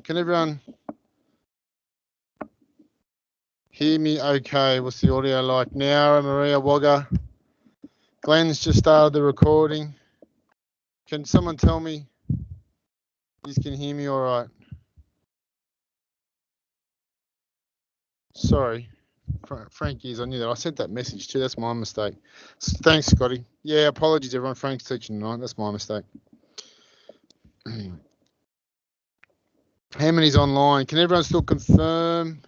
Can everyone hear me okay? What's the audio like now? Maria, Wagga. Glenn's just started the recording. Can someone tell me you can hear me all right? Sorry. Frankie's, I knew that. I sent that message too. That's my mistake. Thanks, Scotty. Yeah, apologies, everyone. Frank's teaching tonight. That's my mistake. How many's online? Can everyone still confirm?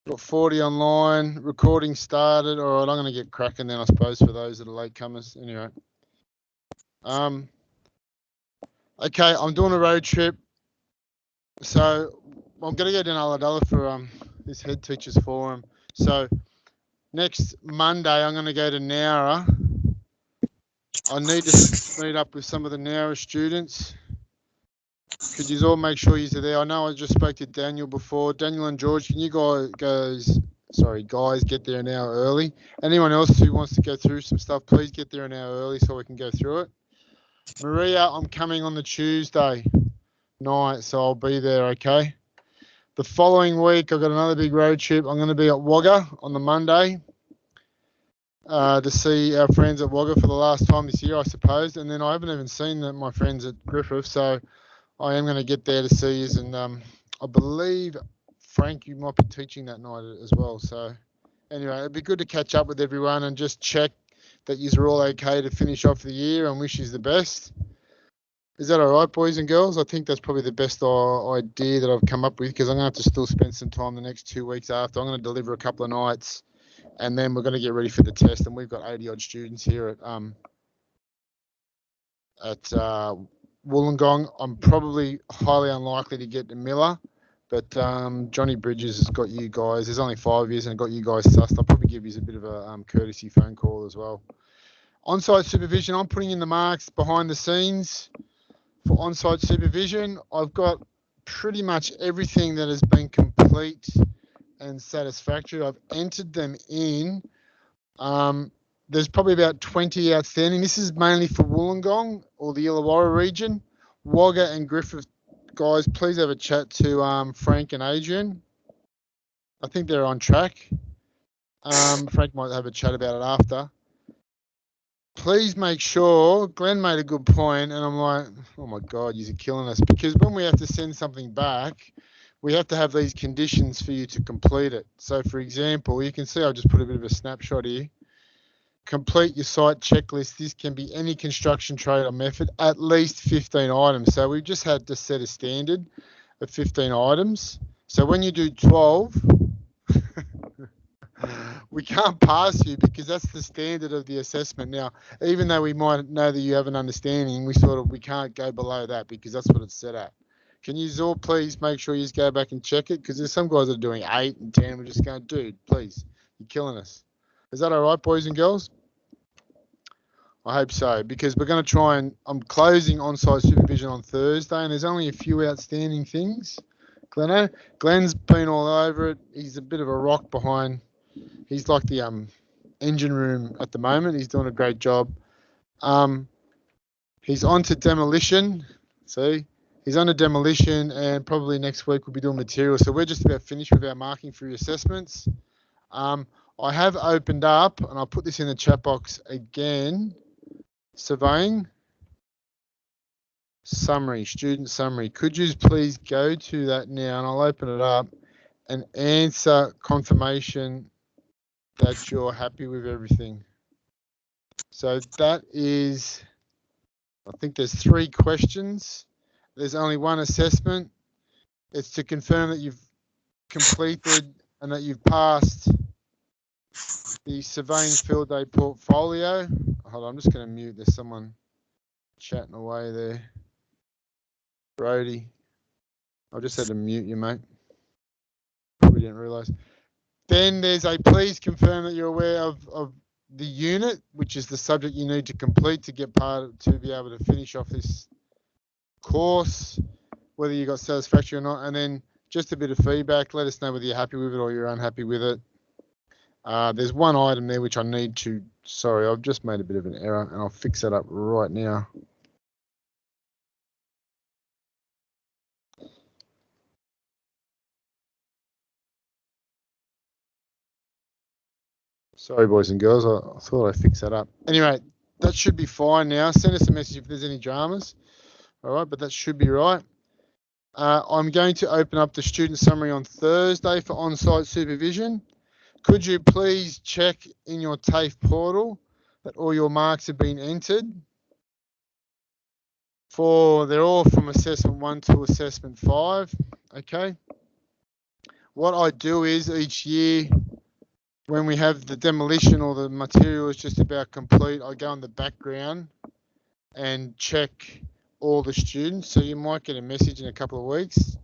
Got 40 online. Recording started. All right, I'm going to get cracking then, I suppose, for those that are latecomers. Anyway. Okay, I'm doing a road trip. So I'm going to go down Ulladulla for this head teacher's forum. So next Monday, I'm going to go to Nowra. I need to meet up with some of the Nowra students. Could you all make sure you're there? I know I just spoke to Daniel before. Daniel and George, can you guys get there an hour early? Anyone else who wants to go through some stuff, please get there an hour early so we can go through it. Maria, I'm coming on the Tuesday night, so I'll be there, okay? The following week, I've got another big road trip. I'm going to be at Wagga on the Monday to see our friends at Wagga for the last time this year, I suppose. And then I haven't even seen my friends at Griffith, so I am going to get there to see you. And I believe, Frank, you might be teaching that night as well. So anyway, it'd be good to catch up with everyone and just check that you're all okay to finish off the year and wish you the best. Is that all right, boys and girls? I think that's probably the best idea that I've come up with, because I'm going to have to still spend some time the next 2 weeks after. I'm going to deliver a couple of nights, and then we're going to get ready for the test. And we've got 80-odd students here at Wollongong. I'm probably highly unlikely to get to Miller, but Johnny Bridges has got you guys. There's only 5 of you, and got you guys sussed. I'll probably give you a bit of a courtesy phone call as well. On-site supervision, I'm putting in the marks behind the scenes. For on-site supervision, I've got pretty much everything that has been complete and satisfactory. I've entered them in. There's probably about 20 outstanding. This is mainly for Wollongong or the Illawarra region. Wagga and Griffith, guys, please have a chat to Frank and Adrian. I think they're on track. Frank might have a chat about it after. Please make sure, Glenn made a good point, and I'm like, oh my God, you're killing us. Because when we have to send something back, we have to have these conditions for you to complete it. So for example, you can see I've just put a bit of a snapshot here. Complete your site checklist. This can be any construction trade or method, at least 15 items. So we've just had to set a standard of 15 items. So when you do 12, we can't pass you, because that's the standard of the assessment. Now, even though we might know that you have an understanding, we can't go below that, because that's what it's set at. Can you all please make sure you just go back and check it? Because there's some guys that are doing 8 and 10. We're just going, dude, please, you're killing us. Is that all right, boys and girls? I hope so, because we're going to try and I'm closing on-site supervision on Thursday, and there's only a few outstanding things. Glenn's been all over it. He's a bit of a rock behind. He's like the engine room at the moment. He's doing a great job. He's on to demolition. See, he's on to demolition, and probably next week we'll be doing material. So we're just about finished with our marking for your assessments. I have opened up, and I'll put this in the chat box again. Surveying summary, student summary. Could you please go to that now, and I'll open it up and answer confirmation that you're happy with everything. So that is, I think there's 3 questions. There's only one assessment. It's to confirm that you've completed and that you've passed the surveying field day portfolio. Hold on, I'm just going to mute. There's someone chatting away there. Brody, I just had to mute you, mate. Probably didn't realise. Then there's a please confirm that you're aware of the unit, which is the subject you need to complete to get to be able to finish off this course, whether you got satisfactory or not. And then just a bit of feedback. Let us know whether you're happy with it or you're unhappy with it. There's one item there which I need to, sorry, I've just made a bit of an error, and I'll fix that up right now. Sorry, boys and girls. I thought I fixed that up. Anyway, that should be fine now. Send us a message if there's any dramas. All right, but that should be right. I'm going to open up the student summary on Thursday for on-site supervision. Could you please check in your TAFE portal that all your marks have been entered? They're all from assessment 1 to assessment 5. Okay. What I do is each year, when we have the demolition or the material is just about complete, I go in the background and check all the students. So you might get a message in a couple of weeks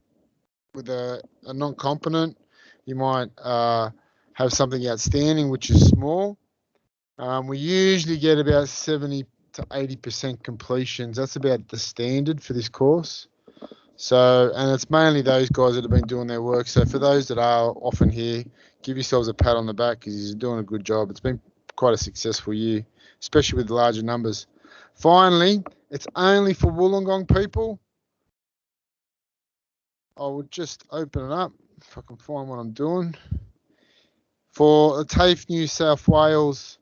with a non-competent. You might have something outstanding, which is small. We usually get about 70 to 80% completions. That's about the standard for this course. So, and it's mainly those guys that have been doing their work. So for those that are often here, give yourselves a pat on the back because you're doing a good job. It's been quite a successful year, especially with larger numbers. Finally, it's only for Wollongong people. I will just open it up if I can find what I'm doing. For the TAFE New South Wales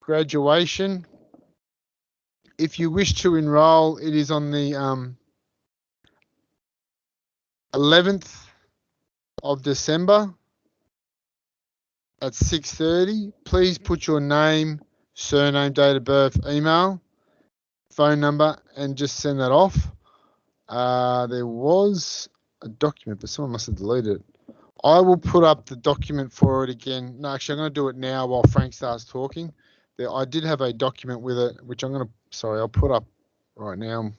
graduation, if you wish to enrol, it is on the 11th of December at 6:30. Please put your name, surname, date of birth, email, phone number, and just send that off. There was a document, but someone must have deleted it. I will put up the document for it again. No, actually, I'm going to do it now while Frank starts talking. I did have a document with it, which I'll put up right now.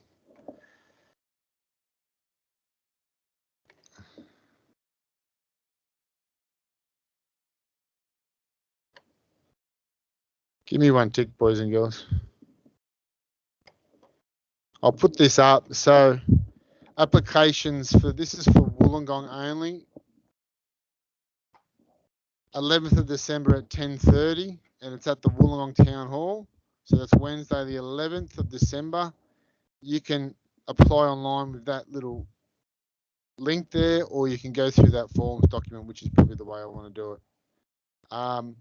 Give me one tick, boys and girls. I'll put this up. So applications this is for Wollongong only. 11th of December at 10:30, and it's at the Wollongong Town Hall. So that's Wednesday, the 11th of December. You can apply online with that little link there, or you can go through that forms document, which is probably the way I want to do it.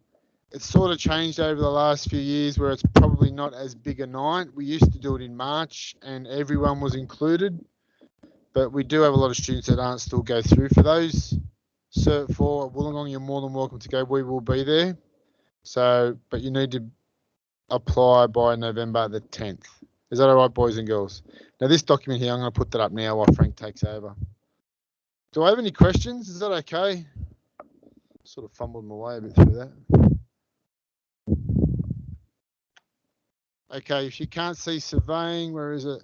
It's sort of changed over the last few years where it's probably not as big a night. We used to do it in March and everyone was included, but we do have a lot of students that aren't still go through. For those Cert 4 at Wollongong, you're more than welcome to go. We will be there. So, but you need to apply by November the 10th. Is that all right, boys and girls? Now, this document here, I'm going to put that up now while Frank takes over. Do I have any questions? Is that okay? Sort of fumbled my way a bit through that. Okay, if you can't see surveying, where is it?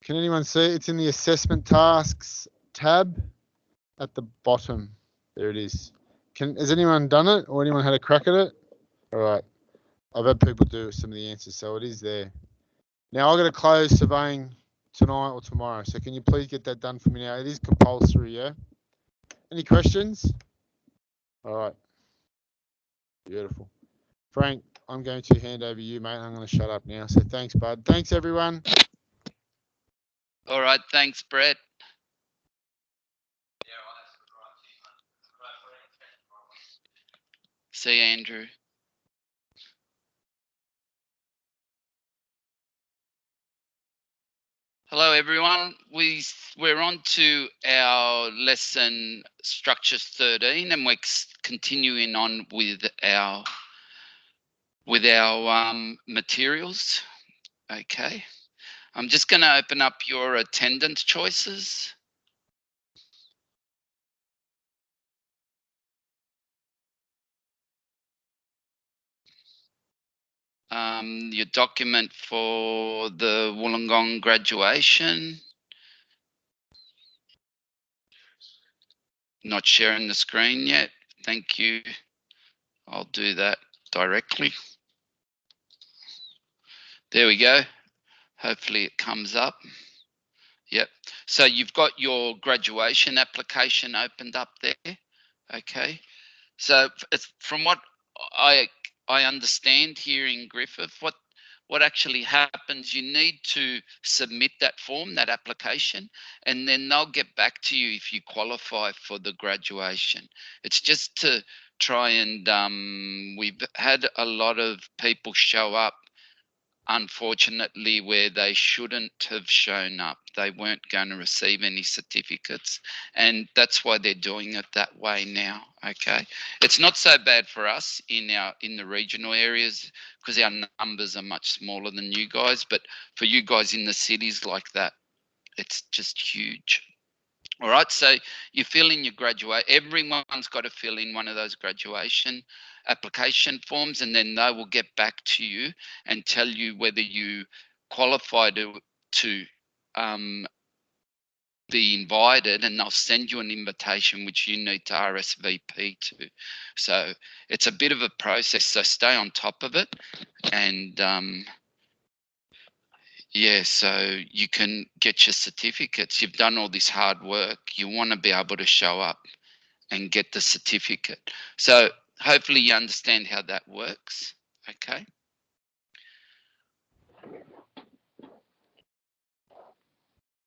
Can anyone see it? It's in the assessment tasks tab at the bottom. There it is. Has anyone done it or anyone had a crack at it? All right. I've had people do some of the answers, so it is there. Now I've got to close surveying tonight or tomorrow. So can you please get that done for me now? It is compulsory, yeah? Any questions? All right. Beautiful. Frank, I'm going to hand over you, mate. I'm going to shut up now. So thanks, bud. Thanks, everyone. All right. Thanks, Brett. See you, Andrew. Hello, everyone. We're on to our lesson structures 13, and we're continuing on with our materials. Okay. I'm just going to open up your attendance choices. Your document for the Wollongong graduation. Not sharing the screen yet. Thank you. I'll do that directly. There we go. Hopefully it comes up. Yep. So you've got your graduation application opened up there. Okay. So it's from what I understand here in Griffith, what actually happens, you need to submit that form, that application, and then they'll get back to you if you qualify for the graduation. It's just to try and we've had a lot of people show up, unfortunately, where they shouldn't have shown up. They weren't going to receive any certificates, and that's why they're doing it that way now. Okay, it's not so bad for us in the regional areas because our numbers are much smaller than you guys, but for you guys in the cities like that, it's just huge. All right, so you fill in your everyone's got to fill in one of those graduation application forms, and then they will get back to you and tell you whether you qualify to be invited, and they'll send you an invitation which you need to RSVP to. So it's a bit of a process, so stay on top of it, and yeah, so you can get your certificates. You've done all this hard work. You want to be able to show up and get the certificate. So hopefully you understand how that works. Okay.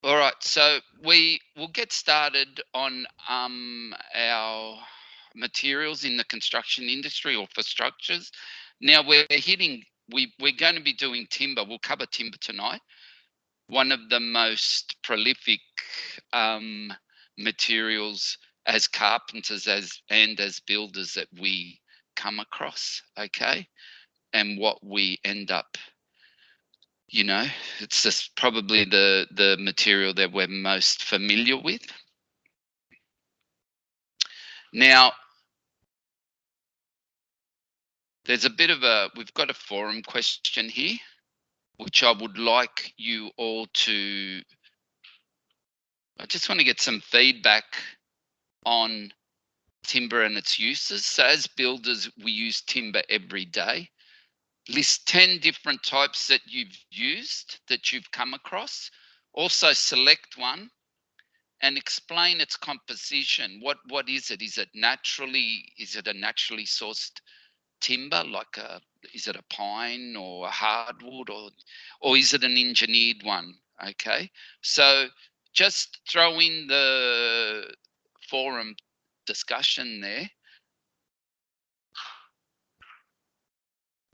All right, so we will get started on our materials in the construction industry or for structures. Now we're going to be doing timber. We'll cover timber tonight. One of the most prolific materials as carpenters and as builders that we come across, okay? And what we end up, it's just probably the material that we're most familiar with. Now, we've got a forum question here, which I would like you all to, I just want to get some feedback on timber and its uses. So as builders, we use timber every day. List 10 different types that you've used, that you've come across. Also select one and explain its composition. What is it? Is it a naturally sourced timber, like is it a pine or a hardwood, or is it an engineered one? Okay, so just throw in the forum discussion there.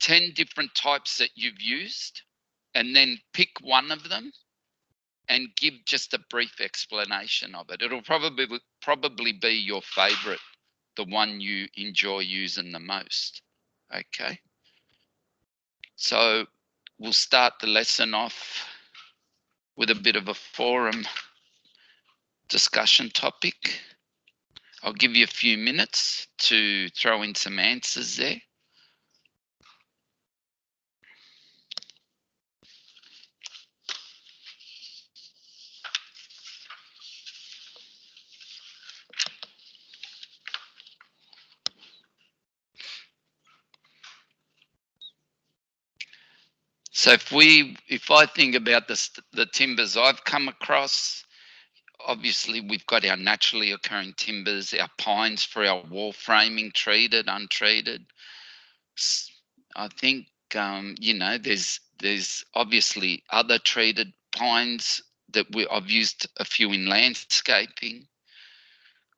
10 different types that you've used, and then pick one of them and give just a brief explanation of it. It'll probably be your favorite, the one you enjoy using the most. Okay. So we'll start the lesson off with a bit of a forum discussion topic. I'll give you a few minutes to throw in some answers there. So if I think about the timbers I've come across, obviously we've got our naturally occurring timbers, our pines for our wall framing, treated, untreated. I think there's obviously other treated pines that I've used a few in landscaping.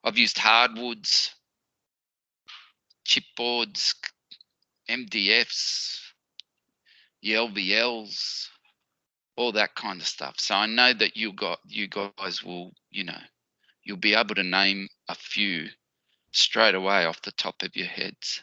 I've used hardwoods, chipboards, MDFs, LVLs, all that kind of stuff. So I know that you guys will, you'll be able to name a few straight away off the top of your heads.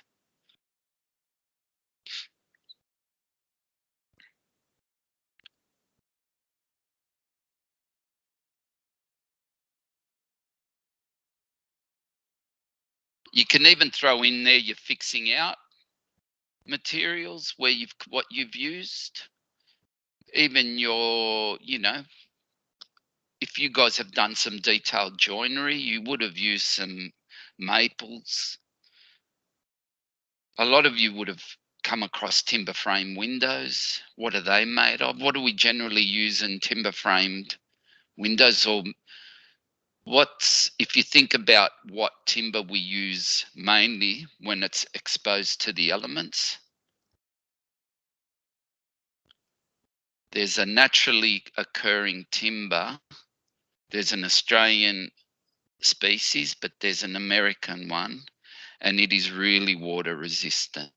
You can even throw in there your fixing out materials where what you've used. Even your, if you guys have done some detailed joinery, you would have used some maples. A lot of you would have come across timber frame windows. What are they made of? What do we generally use in timber framed windows? Or if you think about what timber we use mainly when it's exposed to the elements, there's a naturally occurring timber. There's an Australian species, but there's an American one. and it is really water resistant.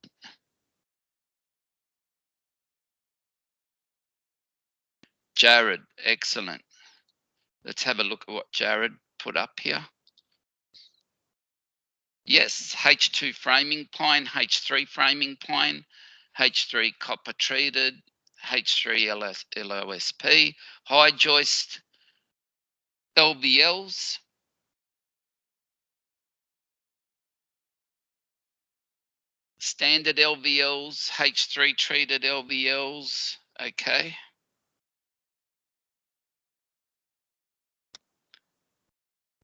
Jared, excellent. Let's have a look at what Jared put up here. Yes, H2 framing pine, H3 framing pine, H3 copper treated, H3 LOSP, high joist, LVLs, standard LVLs, H3 treated LVLs, okay.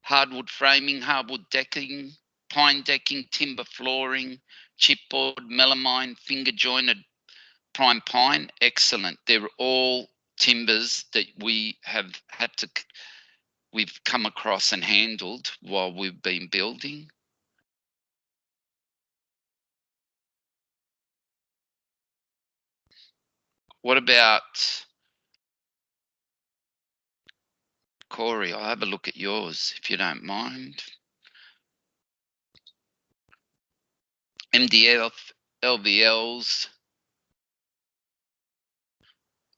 Hardwood framing, hardwood decking, pine decking, timber flooring, chipboard, melamine, finger jointed prime pine, excellent. They're all timbers that we have had to, we've come across and handled while we've been building. What about Corey? I'll have a look at yours if you don't mind. MDF, LVLs,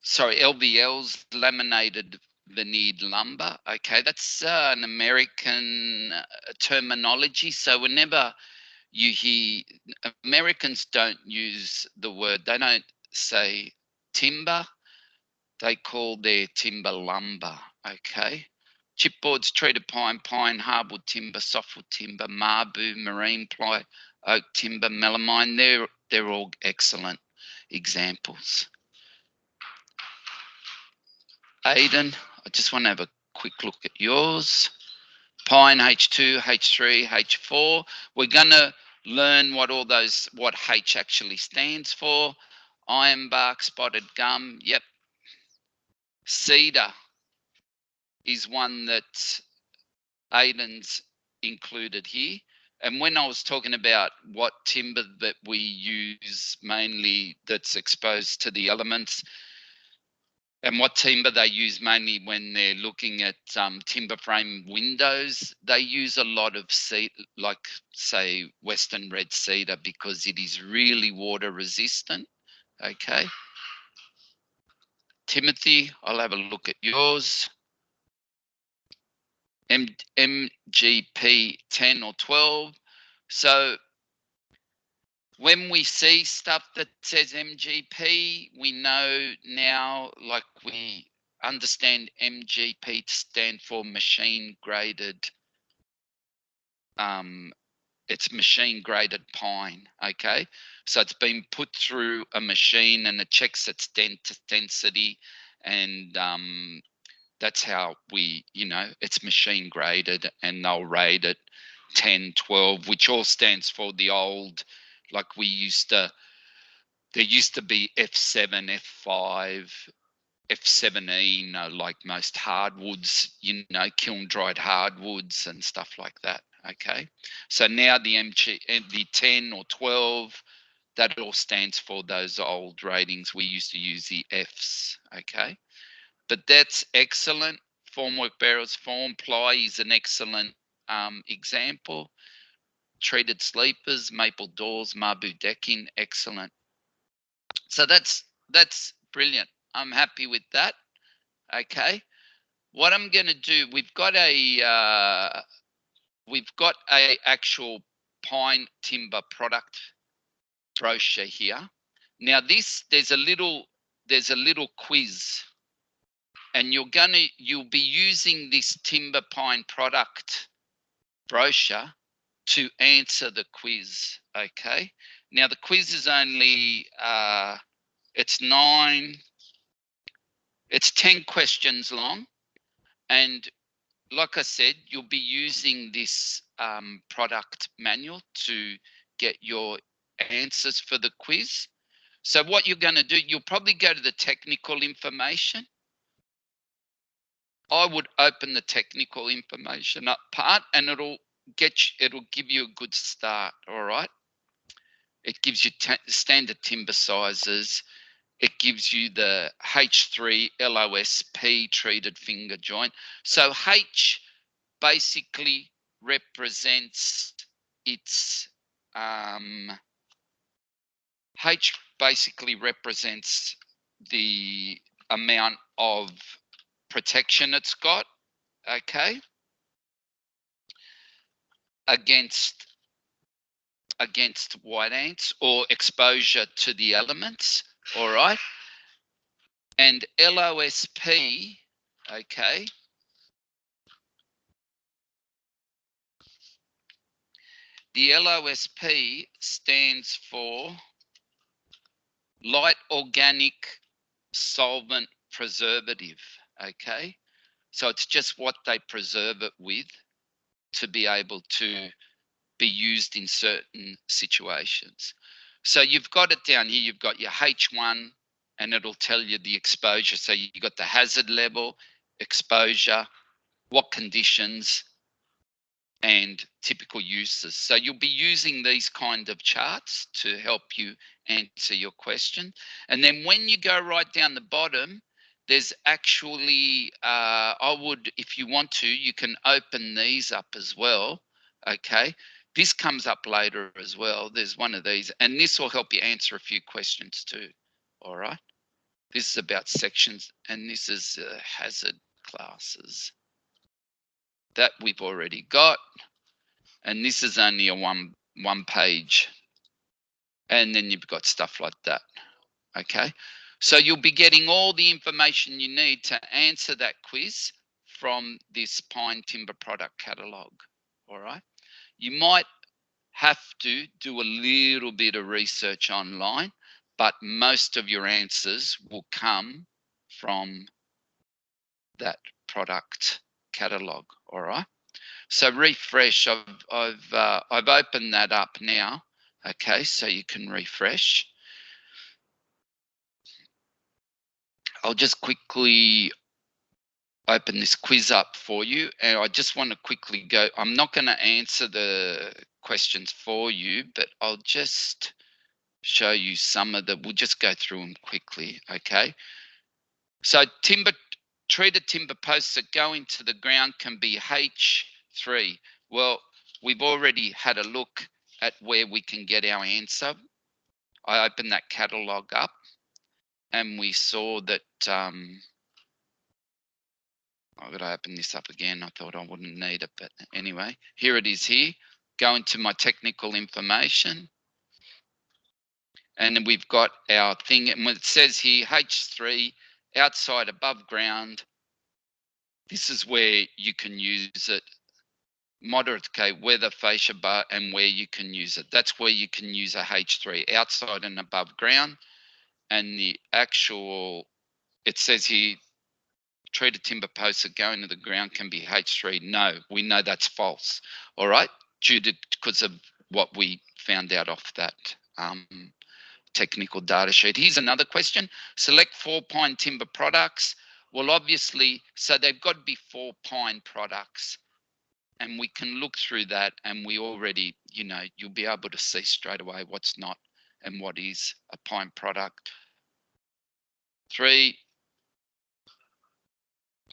sorry, LVLs, laminated veneered lumber. Okay, that's an American terminology. So whenever you hear, Americans don't use the word, they don't say timber, they call their timber lumber. Okay. Chipboards, treated pine, pine, hardwood timber, softwood timber, marbu, marine ply, oak timber, melamine. They're all excellent examples. Aiden, I just want to have a quick look at yours. Pine, H2, H3, H4. We're going to learn what all those, what H actually stands for. Ironbark, spotted gum, yep. Cedar is one that Aiden's included here. And when I was talking about what timber that we use mainly that's exposed to the elements, and what timber they use mainly when they're looking at timber frame windows, they use a lot of cedar, like say Western red cedar, because it is really water resistant. Okay. Timothy, I'll have a look at yours. MGP 10 or 12. So when we see stuff that says MGP, we know now, like we understand MGP to stand for machine graded, it's machine graded pine, okay? So it's been put through a machine and it checks its density, and that's how we, it's machine graded, and they'll rate it 10, 12, which all stands for the old, like there used to be F7, F5, F17, like most hardwoods, kiln dried hardwoods and stuff like that. Okay. So now the 10 or 12, that all stands for those old ratings. We used to use the Fs. Okay. But that's excellent. Formwork barrels, form ply is an excellent example. Treated sleepers, maple doors, marbu decking, excellent. So that's brilliant. I'm happy with that. Okay. What I'm going to do, we've got a actual pine timber product brochure here. Now there's a little quiz, and you'll be using this timber pine product brochure to answer the quiz. Okay. Now the quiz is only it's 10 questions long, and like I said, you'll be using this product manual to get your answers for the quiz. So what you're going to do, you'll probably go to the technical information. I would open the technical information up part, and it'll give you a good start. All right. It gives you standard timber sizes. It gives you the H3 LOSP treated finger joint. So H basically represents its H basically represents the amount of protection it's got, okay, against white ants or exposure to the elements, all right? And LOSP, okay, the LOSP stands for light organic solvent preservative, okay? So it's just what they preserve it with to be able to be used in certain situations. So you've got it down here, you've got your H1 and it'll tell you the exposure. So you've got the hazard level, exposure, what conditions, and typical uses. So you'll be using these kind of charts to help you answer your question. And then when you go right down the bottom, there's actually, I would, if you want to, you can open these up as well, okay? This comes up later as well. There's one of these, and this will help you answer a few questions too, all right? This is about sections, and this is hazard classes that we've already got. And this is only a one page. And then you've got stuff like that, okay? So you'll be getting all the information you need to answer that quiz from this pine timber product catalog, all right? You might have to do a little bit of research online, but most of your answers will come from that product catalog, all right? So refresh, I've opened that up now, okay, so you can refresh. I'll just quickly open this quiz up for you, and I just want to quickly go, I'm not going to answer the questions for you, but I'll just show you some of the, we'll just go through them quickly, okay? So treated timber posts that go into the ground can be H3. Well, we've already had a look at where we can get our answer. I opened that catalog up and we saw that, I've got to open this up again. I thought I wouldn't need it, but anyway, here it is here. Go into my technical information. And then we've got our thing, and when it says here, H3, outside above ground, this is where you can use it. Moderate K weather fascia bar and where you can use it. That's where you can use a H3, outside and above ground. And the actual, it says here, treated timber posts that go into the ground can be H3. No, we know that's false. All right, because of what we found out off that technical data sheet. Here's another question. Select 4 pine timber products. Well, obviously, so they've got to be 4 pine products. And we can look through that and we already, you know, you'll be able to see straight away what's not and what is a pine product. 3.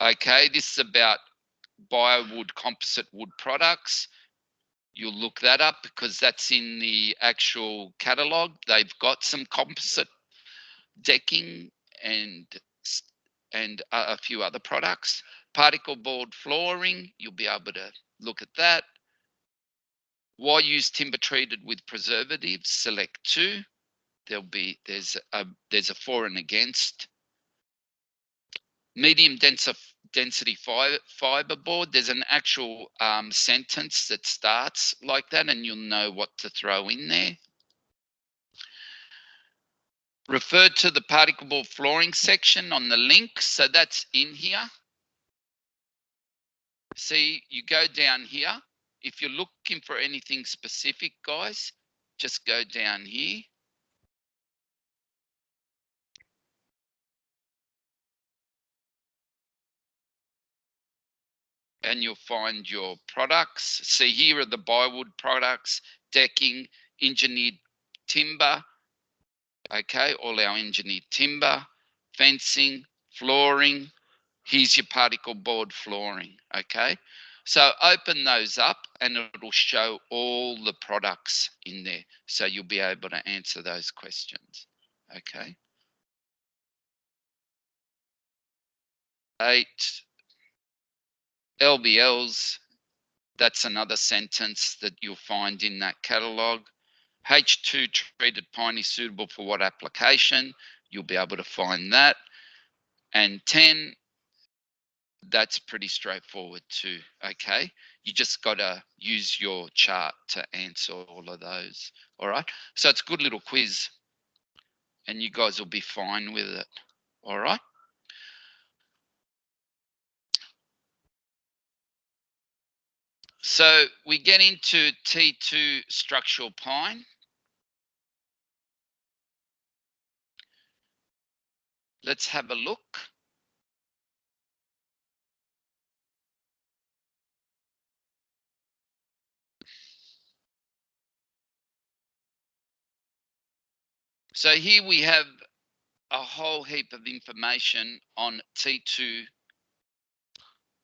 Okay, this is about biowood composite wood products. You'll look that up because that's in the actual catalogue. They've got some composite decking and a few other products. Particle board flooring, you'll be able to look at that. Why use timber treated with preservatives? Select 2. There's a for and against. Medium density fiber board. There's an actual sentence that starts like that, and you'll know what to throw in there. Refer to the particle board flooring section on the link. So that's in here. See, you go down here. If you're looking for anything specific, guys, just go down here. And you'll find your products. See, here are the biowood products, decking, engineered timber, okay, all our engineered timber, fencing, flooring. Here's your particle board flooring, okay? So open those up and it'll show all the products in there. So you'll be able to answer those questions. Okay. 8 LBLs, that's another sentence that you'll find in that catalogue. H2 treated pine is suitable for what application? You'll be able to find that. And 10, that's pretty straightforward too, okay? You just got to use your chart to answer all of those, all right? So it's a good little quiz and you guys will be fine with it, all right? So we get into T2 structural pine. Let's have a look. So here we have a whole heap of information on T2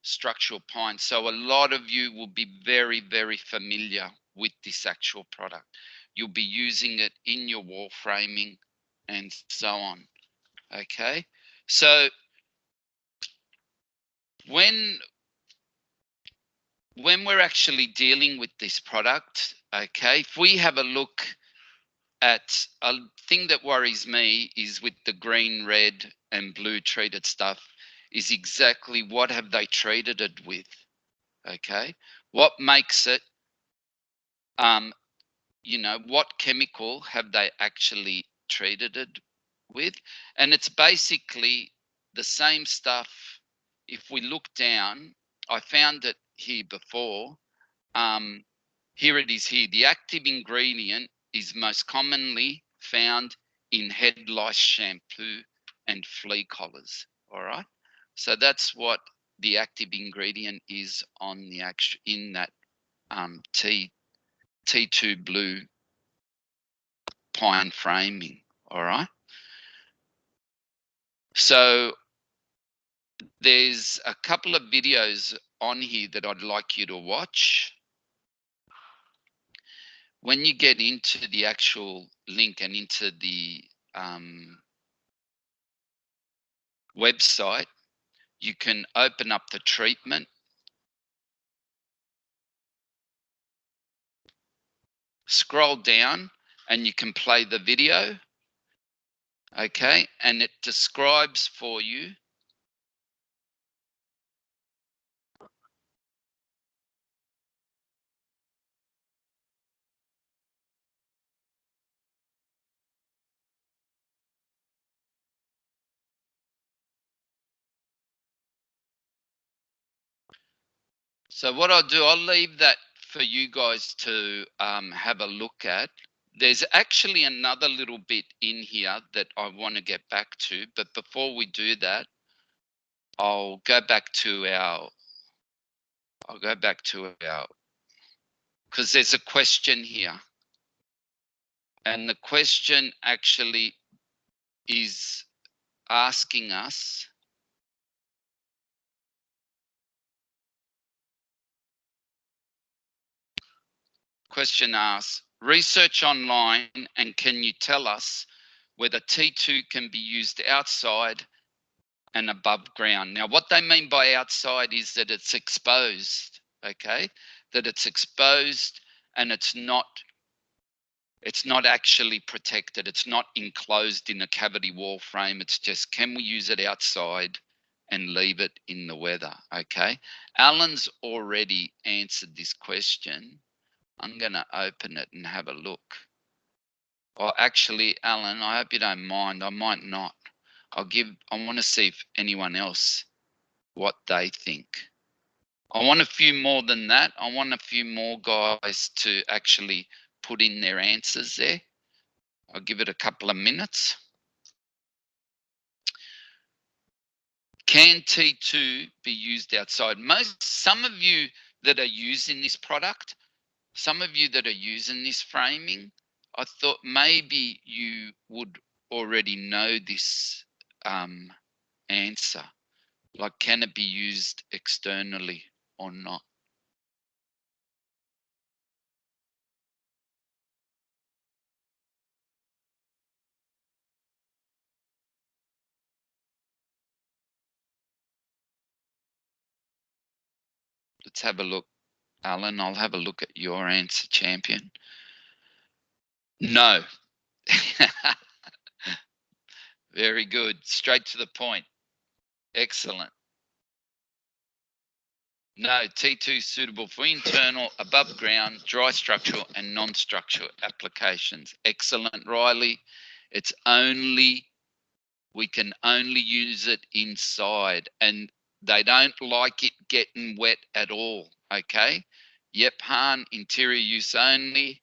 structural pine. So a lot of you will be very, very familiar with this actual product. You'll be using it in your wall framing and so on. Okay. So when we're actually dealing with this product, okay, if we have a look at a thing that worries me is with the green, red and blue treated stuff is exactly what have they treated it with? Okay. What makes it, you know, what chemical have they actually treated it with? And it's basically the same stuff. If we look down, I found it here before. Here it is here. The active ingredient is most commonly found in head lice shampoo and flea collars. All right. So that's what the active ingredient is on the actual in that T2 blue pine framing. All right. So there's a couple of videos on here that I'd like you to watch. When you get into the actual link and into the website, you can open up the treatment, scroll down, and you can play the video. Okay, and it describes for you so what I'll do, I'll leave that for you guys to have a look at. There's actually another little bit in here that I want to get back to, but before we do that, I'll go back to our, because there's a question here. And the question actually is asking us, question asks, research online and can you tell us whether T2 can be used outside and above ground? Now, what they mean by outside is that it's exposed, okay? That it's exposed and it's not actually protected. It's not enclosed in a cavity wall frame. It's just, can we use it outside and leave it in the weather, okay? Alan's already answered this question. I'm going to open it and have a look. Oh, actually, Alan, I hope you don't mind. I might not. I want to see if anyone else, what they think. I want a few more than that. I want a few more guys to actually put in their answers there. I'll give it a couple of minutes. Can T2 be used outside? Some of you that are using this product, some of you that are using this framing, I thought maybe you would already know this answer. Like, can it be used externally or not? Let's have a look. Alan, I'll have a look at your answer, champion. No. Very good. Straight to the point. Excellent. No, T2 is suitable for internal, above ground, dry structural and non-structural applications. Excellent, Riley. It's only, we can only use it inside, and they don't like it getting wet at all, okay? Yep, Han, interior use only.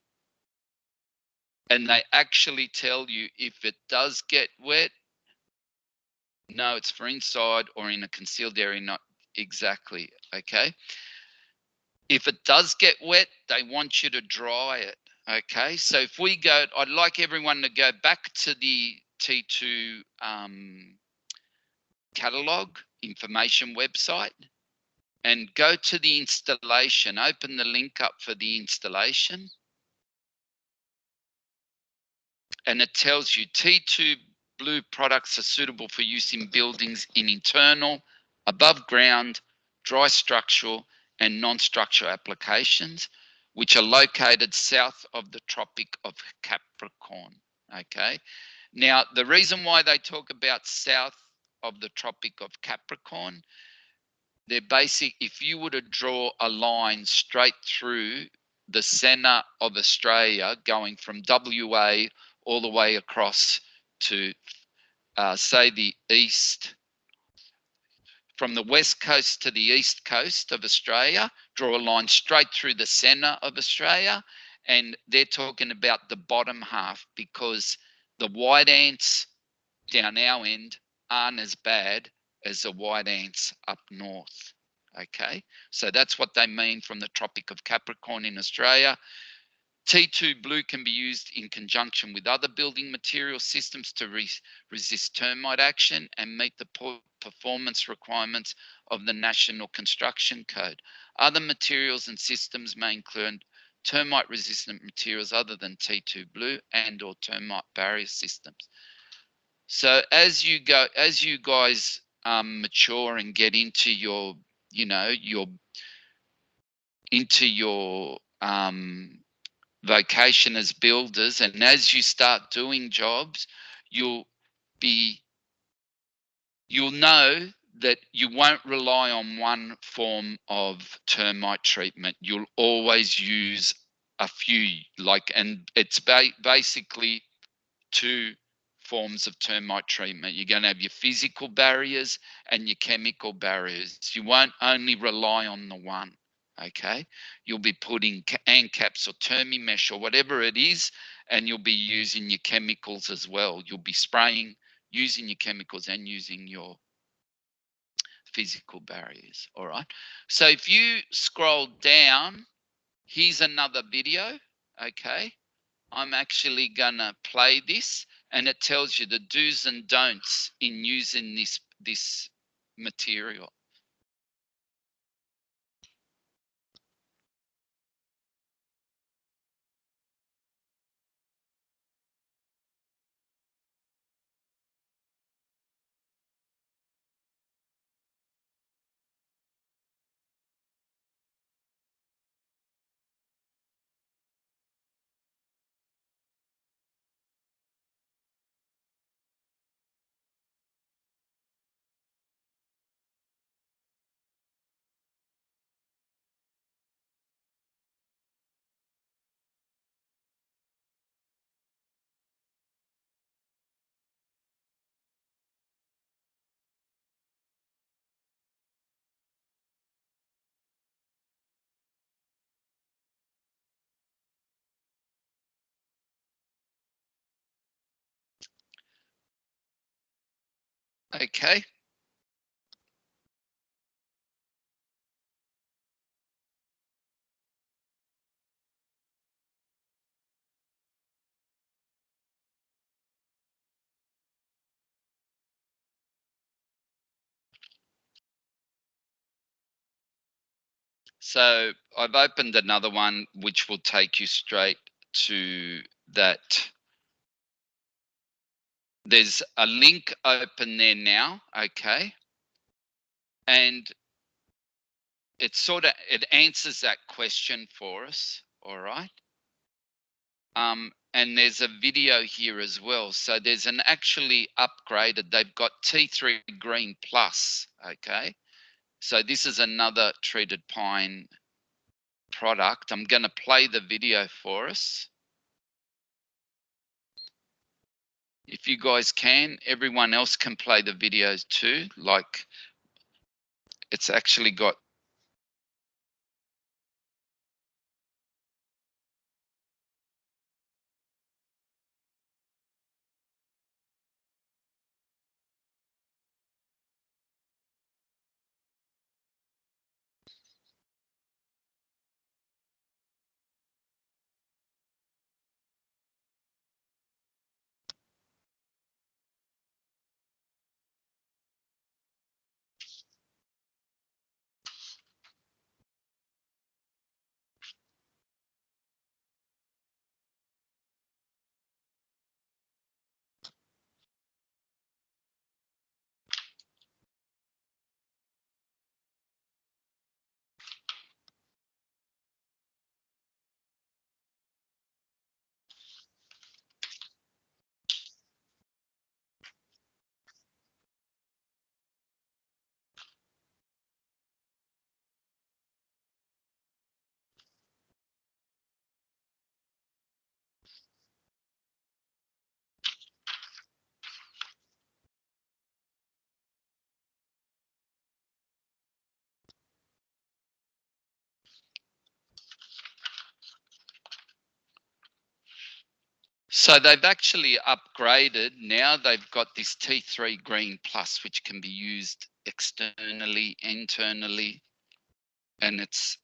And they actually tell you if it does get wet, no, it's for inside or in a concealed area, not exactly, okay? If it does get wet, they want you to dry it, okay? So if we go, I'd like everyone to go back to the T2 catalog information website and go to the installation, open the link up for the installation. And it tells you T2 blue products are suitable for use in buildings in internal, above ground, dry structural and non-structural applications, which are located south of the Tropic of Capricorn, okay? Now, the reason why they talk about south of the Tropic of Capricorn, they're basic, if you were to draw a line straight through the center of Australia, going from WA all the way across to, say, the east, from the west coast to the east coast of Australia, draw a line straight through the center of Australia, and they're talking about the bottom half because the white ants down our end aren't as bad as the white ants up north. Okay, so that's what they mean from the Tropic of Capricorn in Australia. T2 blue can be used in conjunction with other building material systems to resist termite action and meet the performance requirements of the National Construction Code. Other materials and systems may include termite resistant materials other than T2 blue and or termite barrier systems. So as you guys mature and get into your, into your vocation as builders, and as you start doing jobs, you'll know that you won't rely on one form of termite treatment. You'll always use a few, and it's basically two forms of termite treatment. You're going to have your physical barriers and your chemical barriers. You won't only rely on the one, okay? You'll be putting ANCAPs or Termimesh or whatever it is, and you'll be using your chemicals as well. You'll be spraying, using your chemicals and using your physical barriers, all right? So if you scroll down, here's another video, okay? I'm actually gonna play this, and it tells you the do's and don'ts in using this material. Okay. So I've opened another one which will take you straight to that. There's a link open there now, okay? And it answers that question for us. All right. And there's a video here as well. So there's an actually upgraded, they've got T3 Green Plus, okay? So this is another treated pine product. I'm gonna play the video for us. If you guys can, everyone else can play the videos too. Like, it's actually got So they've actually upgraded. Now they've got this T3 Green Plus, which can be used externally, internally, and it's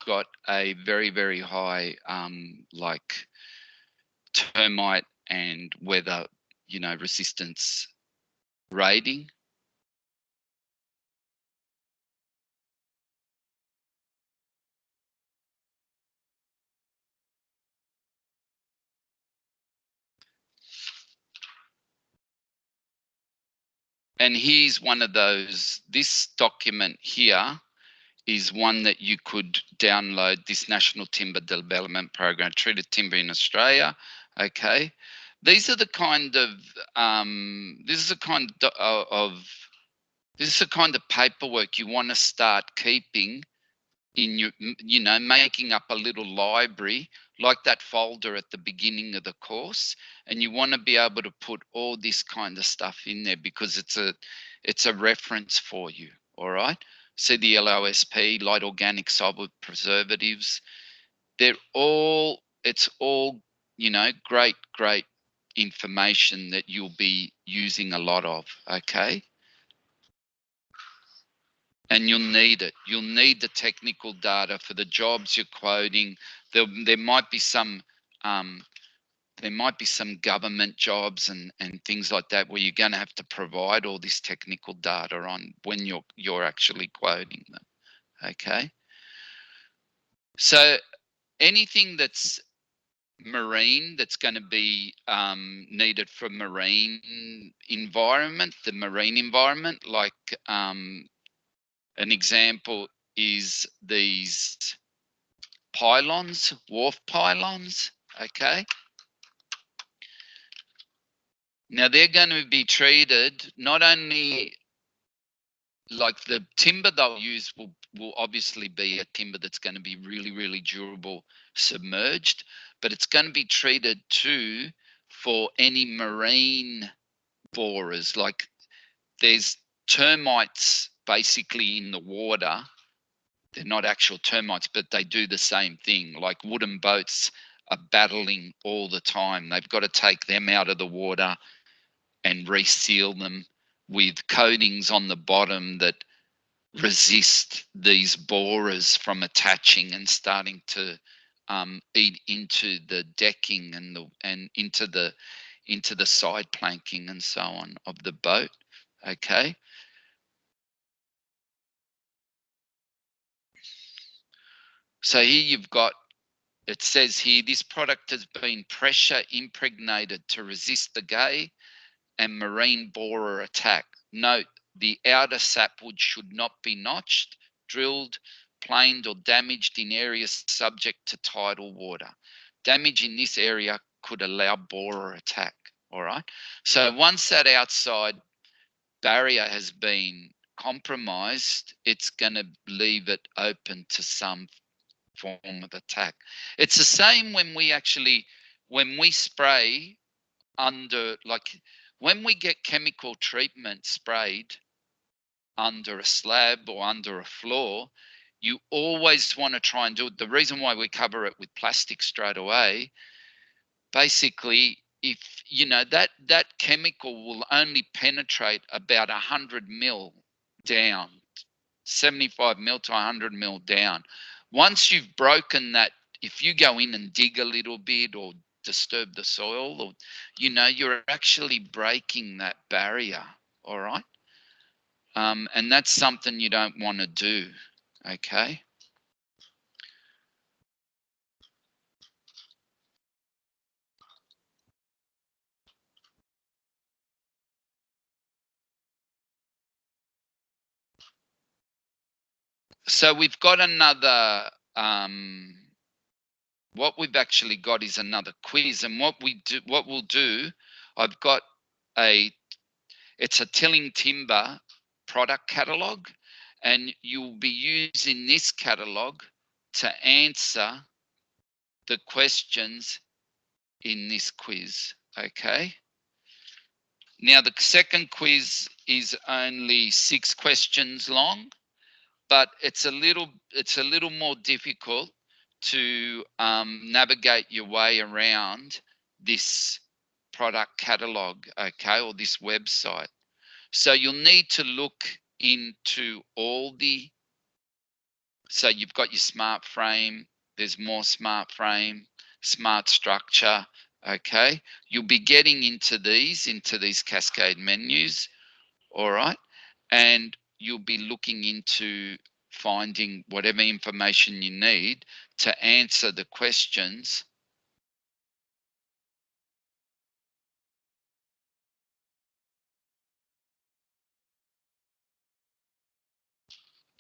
got a very, very high like termite and weather, resistance rating. And here's one of those, this document here is one that you could download, this National Timber Development Program, Treated Timber in Australia. Okay. These are the kind of, this is the kind of paperwork you want to start keeping in your, making up a little library like that folder at the beginning of the course. And you want to be able to put all this kind of stuff in there because it's a reference for you. All right. See the LOSP, light organic solid preservatives. It's all, great information that you'll be using a lot of. Okay. And you'll need it. You'll need the technical data for the jobs you're quoting. There might be some government jobs and things like that where you're going to have to provide all this technical data on when you're actually quoting them. Okay. So anything that's marine, that's going to be needed for marine environment, the marine environment, like an example is these pylons, wharf pylons, okay? Now they're going to be treated not only like the timber they'll use will obviously be a timber that's going to be really, really durable submerged, but it's going to be treated too for any marine borers. Like there's termites basically in the water. They're not actual termites, but they do the same thing. Like wooden boats are battling all the time. They've got to take them out of the water and reseal them with coatings on the bottom that resist these borers from attaching and starting to eat into the decking and into the side planking and so on of the boat. Okay. So here you've got, it says here, this product has been pressure impregnated to resist the gay and marine borer attack. Note, the outer sapwood should not be notched, drilled, planed, or damaged in areas subject to tidal water. Damage in this area could allow borer attack. All right. So once that outside barrier has been compromised, it's going to leave it open to some form of attack. It's the same when we spray under, like when we get chemical treatment sprayed under a slab or under a floor, you always want to try and do it. The reason why we cover it with plastic straight away, basically, if you know that chemical will only penetrate about 100 mil down, 75 mil to 100 mil down. Once you've broken that, if you go in and dig a little bit or disturb the soil, or you're actually breaking that barrier. All right. And that's something you don't want to do. Okay. So we've got another, what we've actually got is another quiz. And what we'll do, I've got it's a Tilling Timber product catalog, and you'll be using this catalog to answer the questions in this quiz. Okay. Now the second quiz is only 6 questions long, but it's a little more difficult to navigate your way around this product catalog, okay, or this website. So you'll need to look into so you've got your smart frame, there's more smart frame, smart structure, okay. You'll be getting into these cascade menus, all right, and you'll be looking into finding whatever information you need to answer the questions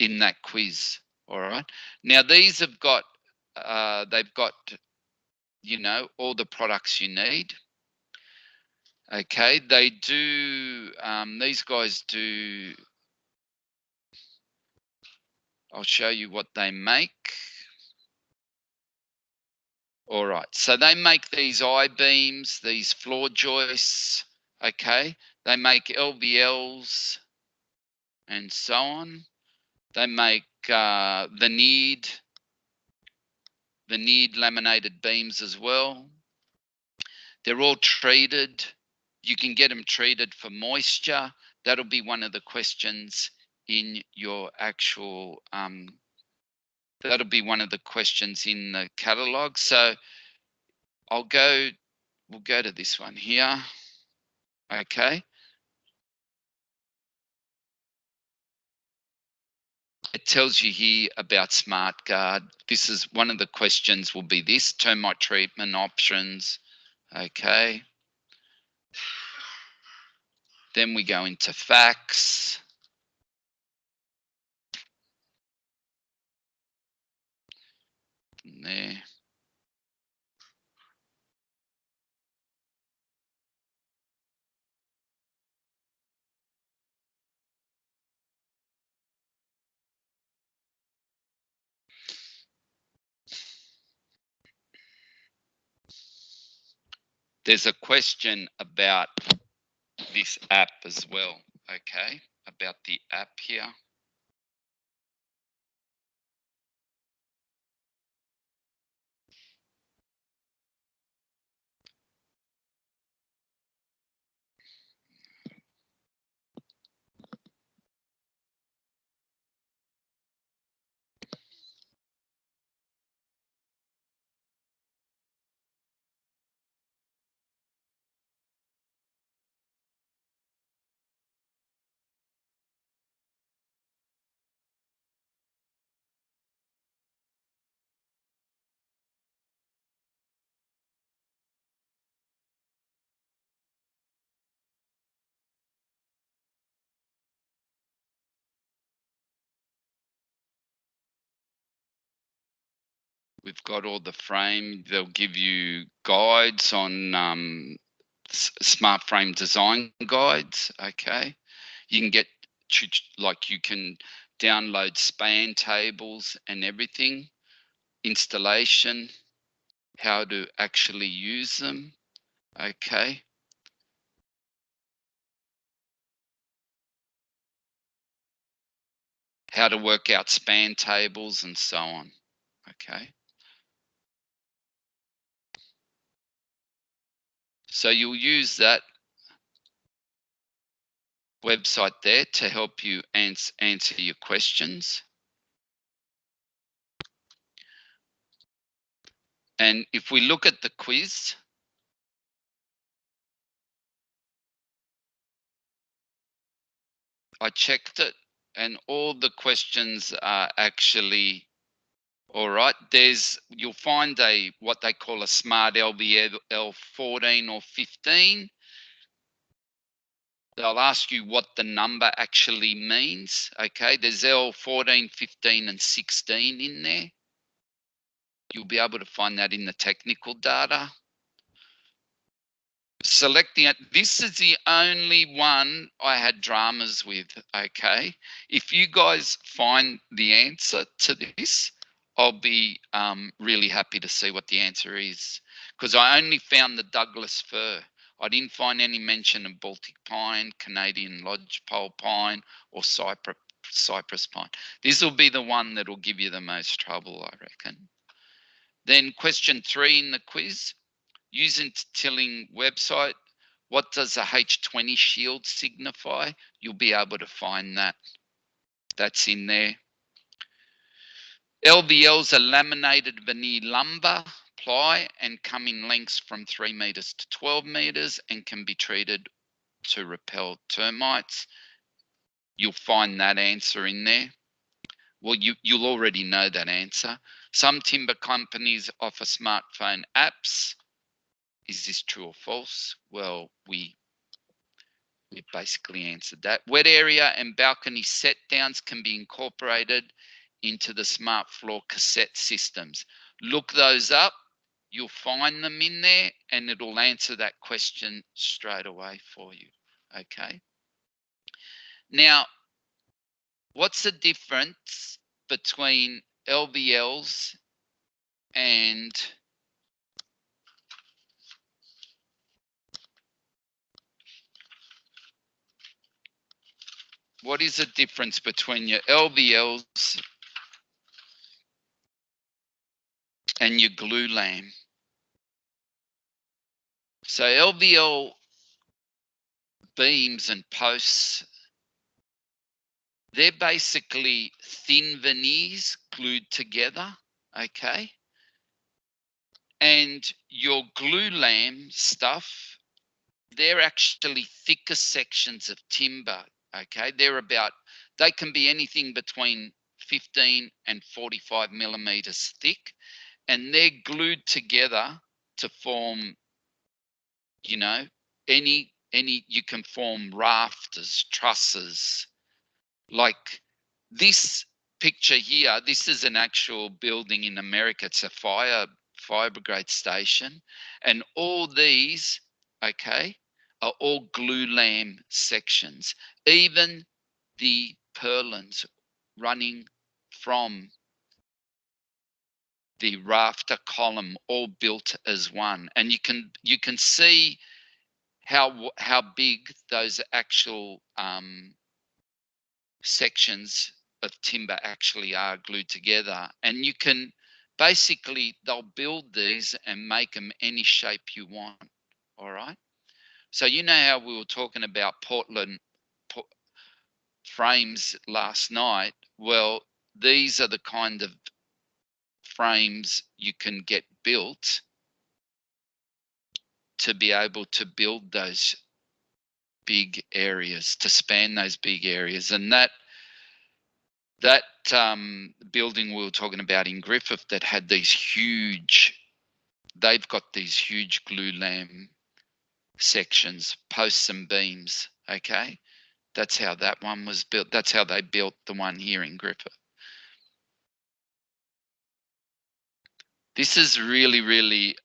in that quiz. All right. Now these have got, they've got, all the products you need. Okay. They do, these guys do, I'll show you what they make. All right. So they make these I-beams, these floor joists. Okay. They make LVLs and so on. They make veneered laminated beams as well. They're all treated. You can get them treated for moisture. That'll be one of the questions in your actual, that'll be one of the questions in the catalog. So we'll go to this one here. Okay. It tells you here about SmartGuard. This is one of the questions will be this, termite treatment options. Okay. Then we go into facts. There. There's a question about this app as well, okay, about the app here. We've got all the frame. They'll give you guides on smart frame design guides. Okay, you can get like you can download span tables and everything, installation, how to actually use them. Okay. How to work out span tables and so on. Okay. So you'll use that website there to help you answer your questions. And if we look at the quiz, I checked it and all the questions are actually all right. You'll find what they call a smart LVL 14 or 15. They'll ask you what the number actually means. Okay, there's L 14, 15 and 16 in there. You'll be able to find that in the technical data. Selecting it, this is the only one I had dramas with. Okay, if you guys find the answer to this, I'll be really happy to see what the answer is, because I only found the Douglas fir. I didn't find any mention of Baltic pine, Canadian lodgepole pine, or cypress pine. This will be the one that will give you the most trouble, I reckon. Then question 3 in the quiz. Using Tilling website, what does a H20 shield signify? You'll be able to find that. That's in there. LVLs are laminated veneer lumber, ply, and come in lengths from 3 meters to 12 meters and can be treated to repel termites. You'll find that answer in there. Well, you'll already know that answer. Some timber companies offer smartphone apps. Is this true or false? Well, we basically answered that. Wet area and balcony set downs can be incorporated into the smart floor cassette systems. Look those up. You'll find them in there and it'll answer that question straight away for you. Okay. Now, what's the difference between LVLs and what is the difference between your LVLs and your glulam? So LVL beams and posts, they're basically thin veneers glued together, okay? And your glulam stuff, they're actually thicker sections of timber, okay? They can be anything between 15 and 45 millimeters thick, and they're glued together to form, you know, you can form rafters, trusses. Like this picture here, this is an actual building in America. It's a fire brigade station, and all these, okay, are all glulam sections. Even the purlins running from the rafter column, all built as one, and you can see how big those actual sections of timber actually are glued together. And you can basically, they'll build these and make them any shape you want. All right. So you know how we were talking about Portland frames last night? Well, these are the kind of frames you can get built to be able to build those big areas, to span those big areas. And that building we were talking about in Griffith that had these huge, they've got these huge glulam sections, posts and beams, okay? That's how that one was built. That's how they built the one here in Griffith. This is really, really,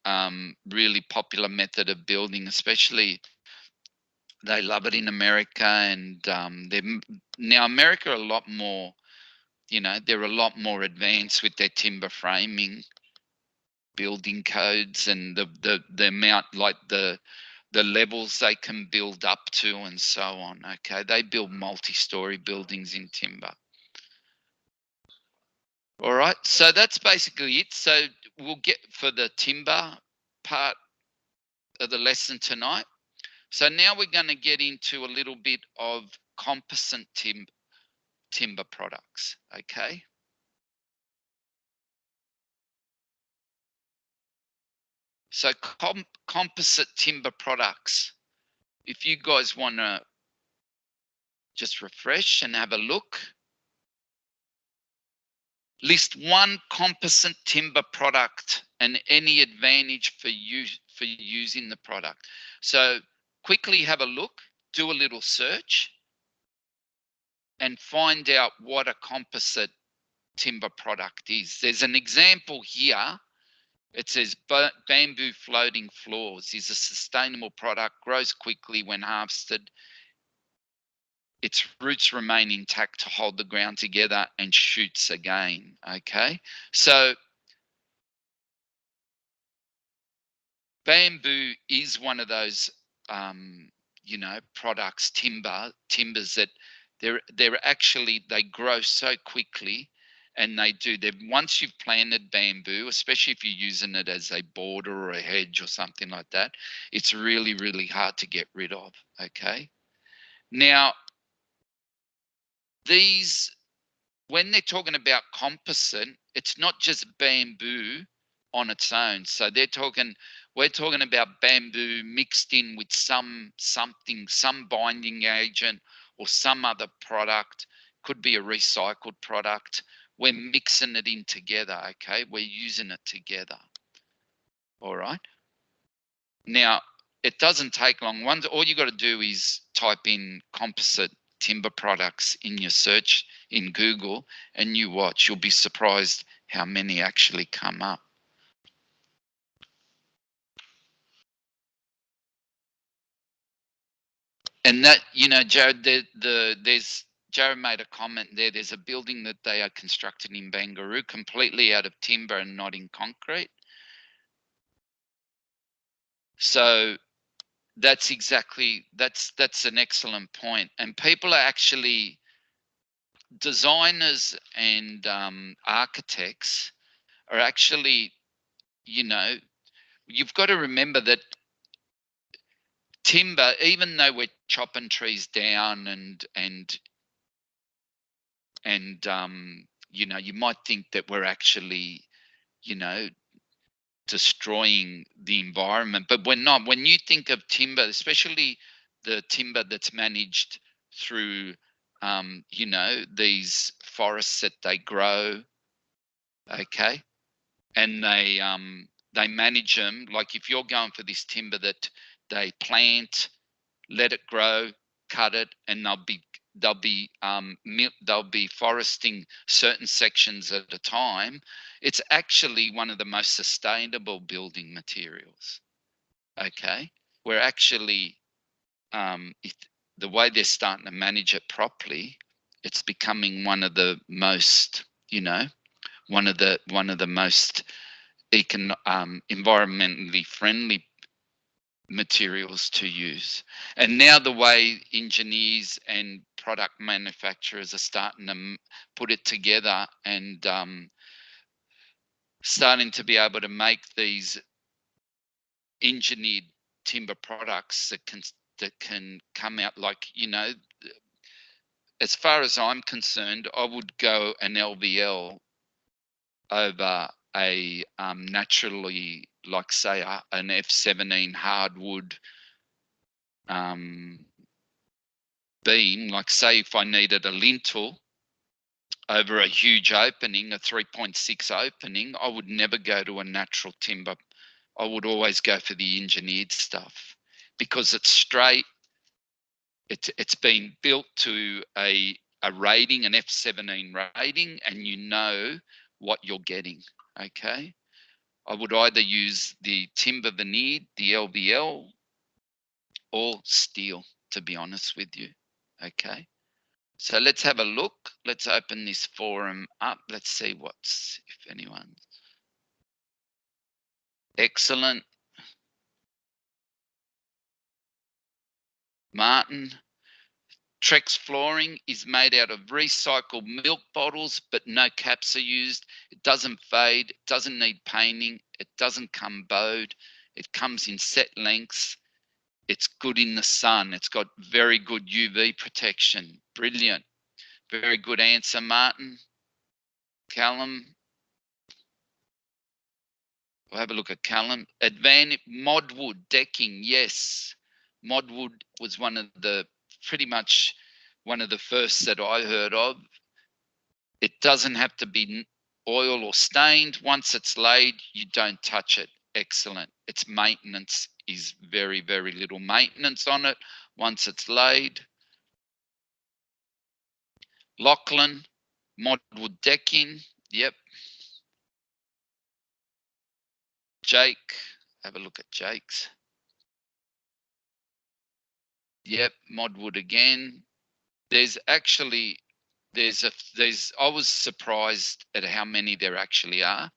really popular method of building, especially they love it in America, and now America are a lot more, they're a lot more advanced with their timber framing, building codes, and the amount, like the levels they can build up to, and so on. Okay, they build multi-story buildings in timber. All right, so that's basically it. So we'll get for the timber part of the lesson tonight. So now we're going to get into a little bit of composite timber products. Okay. So composite timber products. If you guys want to just refresh and have a look, list one composite timber product and any advantage for using the product. So quickly have a look, do a little search, and find out what a composite timber product is. There's an example here. It says bamboo floating floors is a sustainable product, grows quickly when harvested. Its roots remain intact to hold the ground together and shoots again. Okay, so bamboo is one of those, products, timbers that they're actually, they grow so quickly, and once you've planted bamboo, especially if you're using it as a border or a hedge or something like that, it's really, really hard to get rid of. Okay, now these, when they're talking about composite, it's not just bamboo on its own. So we're talking about bamboo mixed in with some binding agent or some other product, could be a recycled product. We're mixing it in together, okay? We're using it together. All right. Now, it doesn't take long. All you got to do is type in composite timber products in your search in Google, and you watch. You'll be surprised how many actually come up. And that, Jared, there's Jared made a comment there. There's a building that they are constructing in Barangaroo completely out of timber and not in concrete. So that's an excellent point. And people are actually, designers and architects are actually, you've got to remember that timber, even though we're chopping trees down and you might think that we're actually, destroying the environment, but we're not. When you think of timber, especially the timber that's managed through, these forests that they grow, okay, and they manage them. Like if you're going for this timber that they plant, let it grow, cut it, and they'll be foresting certain sections at a time. It's actually one of the most sustainable building materials. Okay, we're actually, the way they're starting to manage it properly, it's becoming one of the most, one of the most environmentally friendly materials to use. And now the way engineers and product manufacturers are starting to put it together, and starting to be able to make these engineered timber products that can come out, like, as far as I'm concerned, I would go an LVL over a naturally, like say an F17 hardwood beam. Like say if I needed a lintel over a huge opening, a 3.6 opening, I would never go to a natural timber. I would always go for the engineered stuff, because it's straight. It's been built to a rating, an F17 rating, and you know what you're getting. Okay. I would either use the timber veneered, the LVL, or steel, to be honest with you. Okay. So let's have a look. Let's open this forum up. Let's see if anyone. Excellent. Martin. Trex flooring is made out of recycled milk bottles, but no caps are used. It doesn't fade, it doesn't need painting, it doesn't come bowed, it comes in set lengths. It's good in the sun. It's got very good UV protection. Brilliant. Very good answer, Martin. Callum. We'll have a look at Callum. Modwood decking, yes. Modwood was pretty much one of the first that I heard of. It doesn't have to be oil or stained. Once it's laid, you don't touch it. Excellent. Its maintenance is very, very little maintenance on it. Once it's laid. Lachlan, Modwood decking. Yep. Jake, have a look at Jake's. Yep, Modwood again. There's actually, I was surprised at how many there actually are.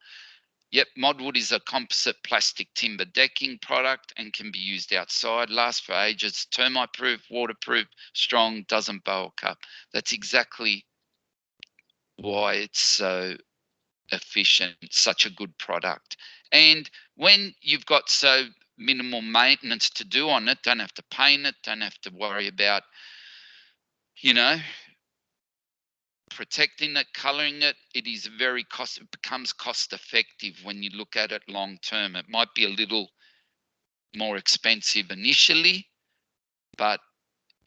Yep, Modwood is a composite plastic timber decking product and can be used outside, lasts for ages, termite proof, waterproof, strong, doesn't bow or cup. That's exactly why it's so efficient, such a good product. And when you've got so minimal maintenance to do on it, don't have to paint it, don't have to worry about, protecting it, colouring it, it becomes cost effective when you look at it long term. It might be a little more expensive initially, but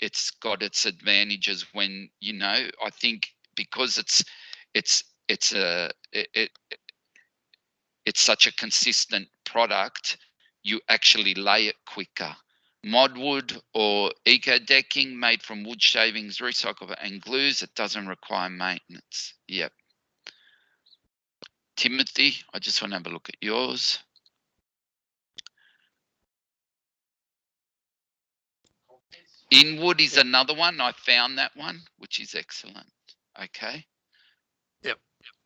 it's got its advantages when, I think because it's such a consistent product, you actually lay it quicker. Modwood or eco decking made from wood shavings, recyclable and glues. It doesn't require maintenance. Yep. Timothy, I just want to have a look at yours. Inwood is another one. I found that one, which is excellent. Okay. Yep.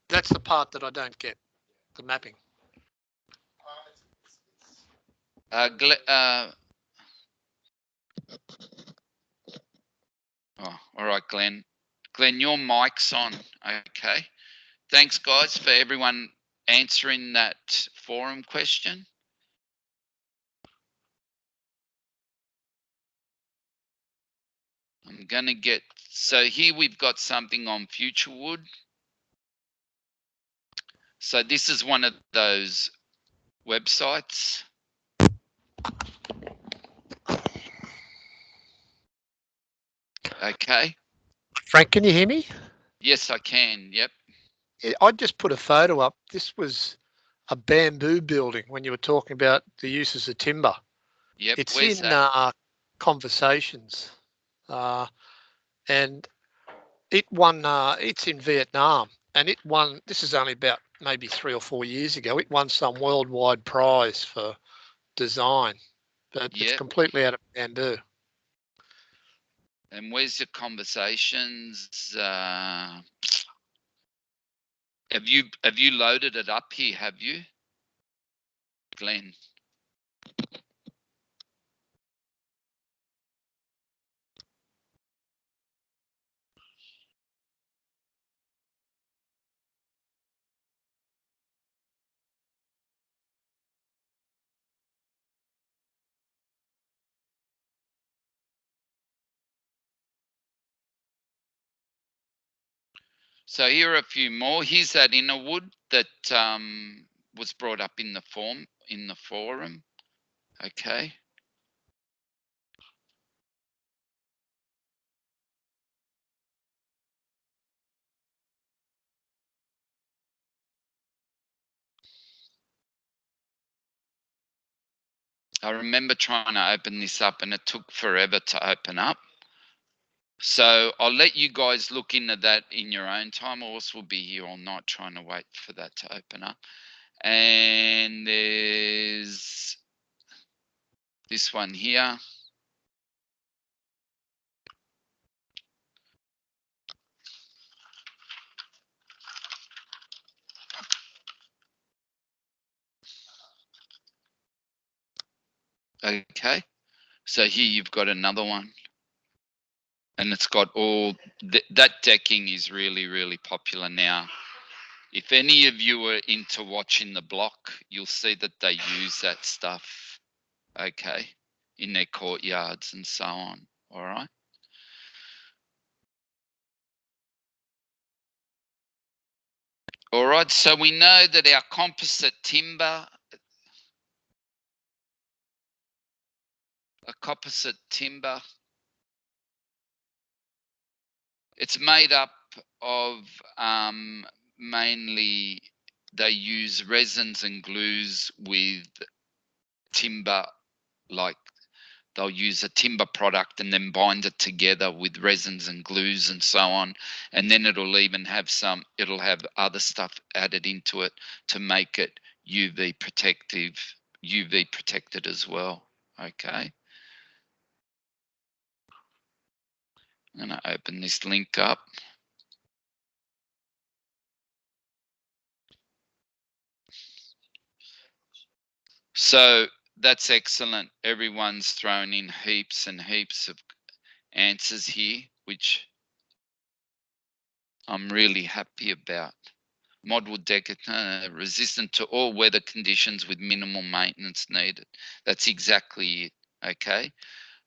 That's the part that I don't get, the mapping. All right, Glenn. Glenn, your mic's on. Okay. Thanks, guys, for everyone answering that forum question. I'm going to get, so here we've got something on Future Wood. So this is one of those websites. Okay. Frank, can you hear me? Yes, I can. Yep. I just put a photo up. This was a bamboo building when you were talking about the uses of timber. Yep. It's Where's in that? Conversations, and it won. It's in Vietnam, and it won. This is only about maybe 3 or 4 years ago. It won some worldwide prize for design, but it's completely out of bamboo. And where's your Conversations? Have you loaded it up here? Have you, Glenn? So here are a few more. Here's that inner wood that was brought up in the forum. Okay. I remember trying to open this up and it took forever to open up. So I'll let you guys look into that in your own time, or else we'll be here all night trying to wait for that to open up. And there's this one here. Okay, so here you've got another one, and it's got all that decking is really, really popular now. If any of you are into watching The Block, you'll see that they use that stuff, okay, in their courtyards and so on. All right. All right, so we know that our composite timber, it's made up of mainly they use resins and glues with timber, like they'll use a timber product and then bind it together with resins and glues and so on, and then it'll even have it'll have other stuff added into it to make it UV protected as well. Okay, I'm going to open this link up. So that's excellent. Everyone's thrown in heaps and heaps of answers here, which I'm really happy about. Modwood deck, resistant to all weather conditions with minimal maintenance needed. That's exactly it. Okay.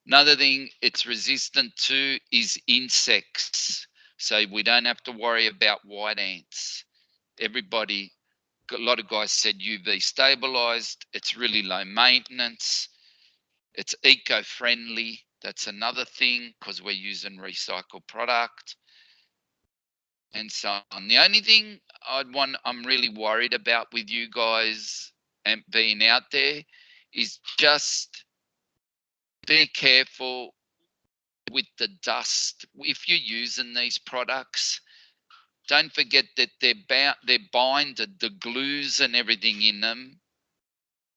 Another thing it's resistant to is insects. So we don't have to worry about white ants. Everybody, a lot of guys said UV stabilized. It's really low maintenance. It's eco-friendly. That's another thing because we're using recycled product and so on. The only thing I'm really worried about with you guys and being out there is just be careful with the dust. If you're using these products, don't forget that they're binded, the glues and everything in them.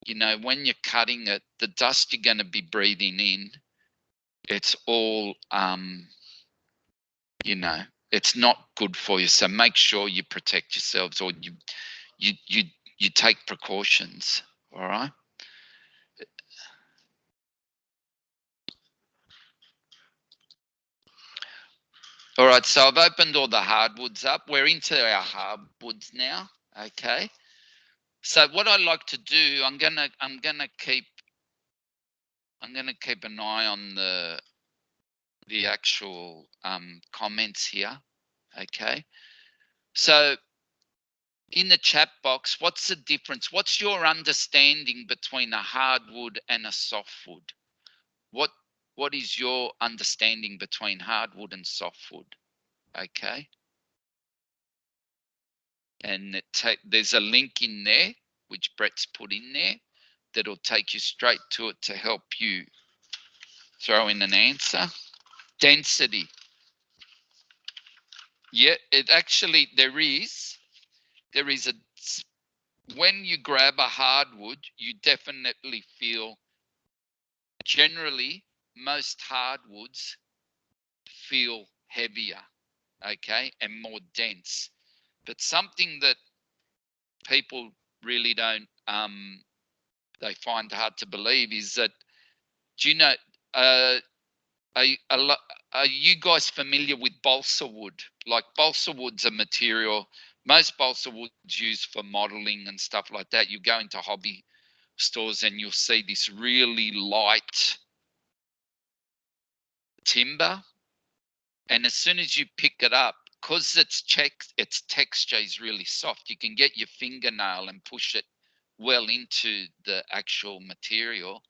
You know, when you're cutting it, the dust you're going to be breathing in, it's all, you know, it's not good for you. So make sure you protect yourselves, or you take precautions. All right. All right. So I've opened all the hardwoods up. We're into our hardwoods now. Okay. So what I like to do, I'm gonna keep an eye on the actual comments here. Okay. So in the chat box, what's the difference? What's your understanding between a hardwood and a softwood? What is your understanding between hardwood and softwood? Okay. And there's a link in there, which Brett's put in there, that'll take you straight to it to help you throw in an answer. Density. Yeah, it actually, there is a, when you grab a hardwood, you definitely feel, generally, most hardwoods feel heavier, okay, and more dense. But something that people really don't, they find hard to believe is that, do you know, are you guys familiar with balsa wood? Like balsa wood's a material, most balsa wood's used for modeling and stuff like that. You go into hobby stores and you'll see this really light timber. And as soon as you pick it up, because its texture is really soft, you can get your fingernail and push it well into the actual material.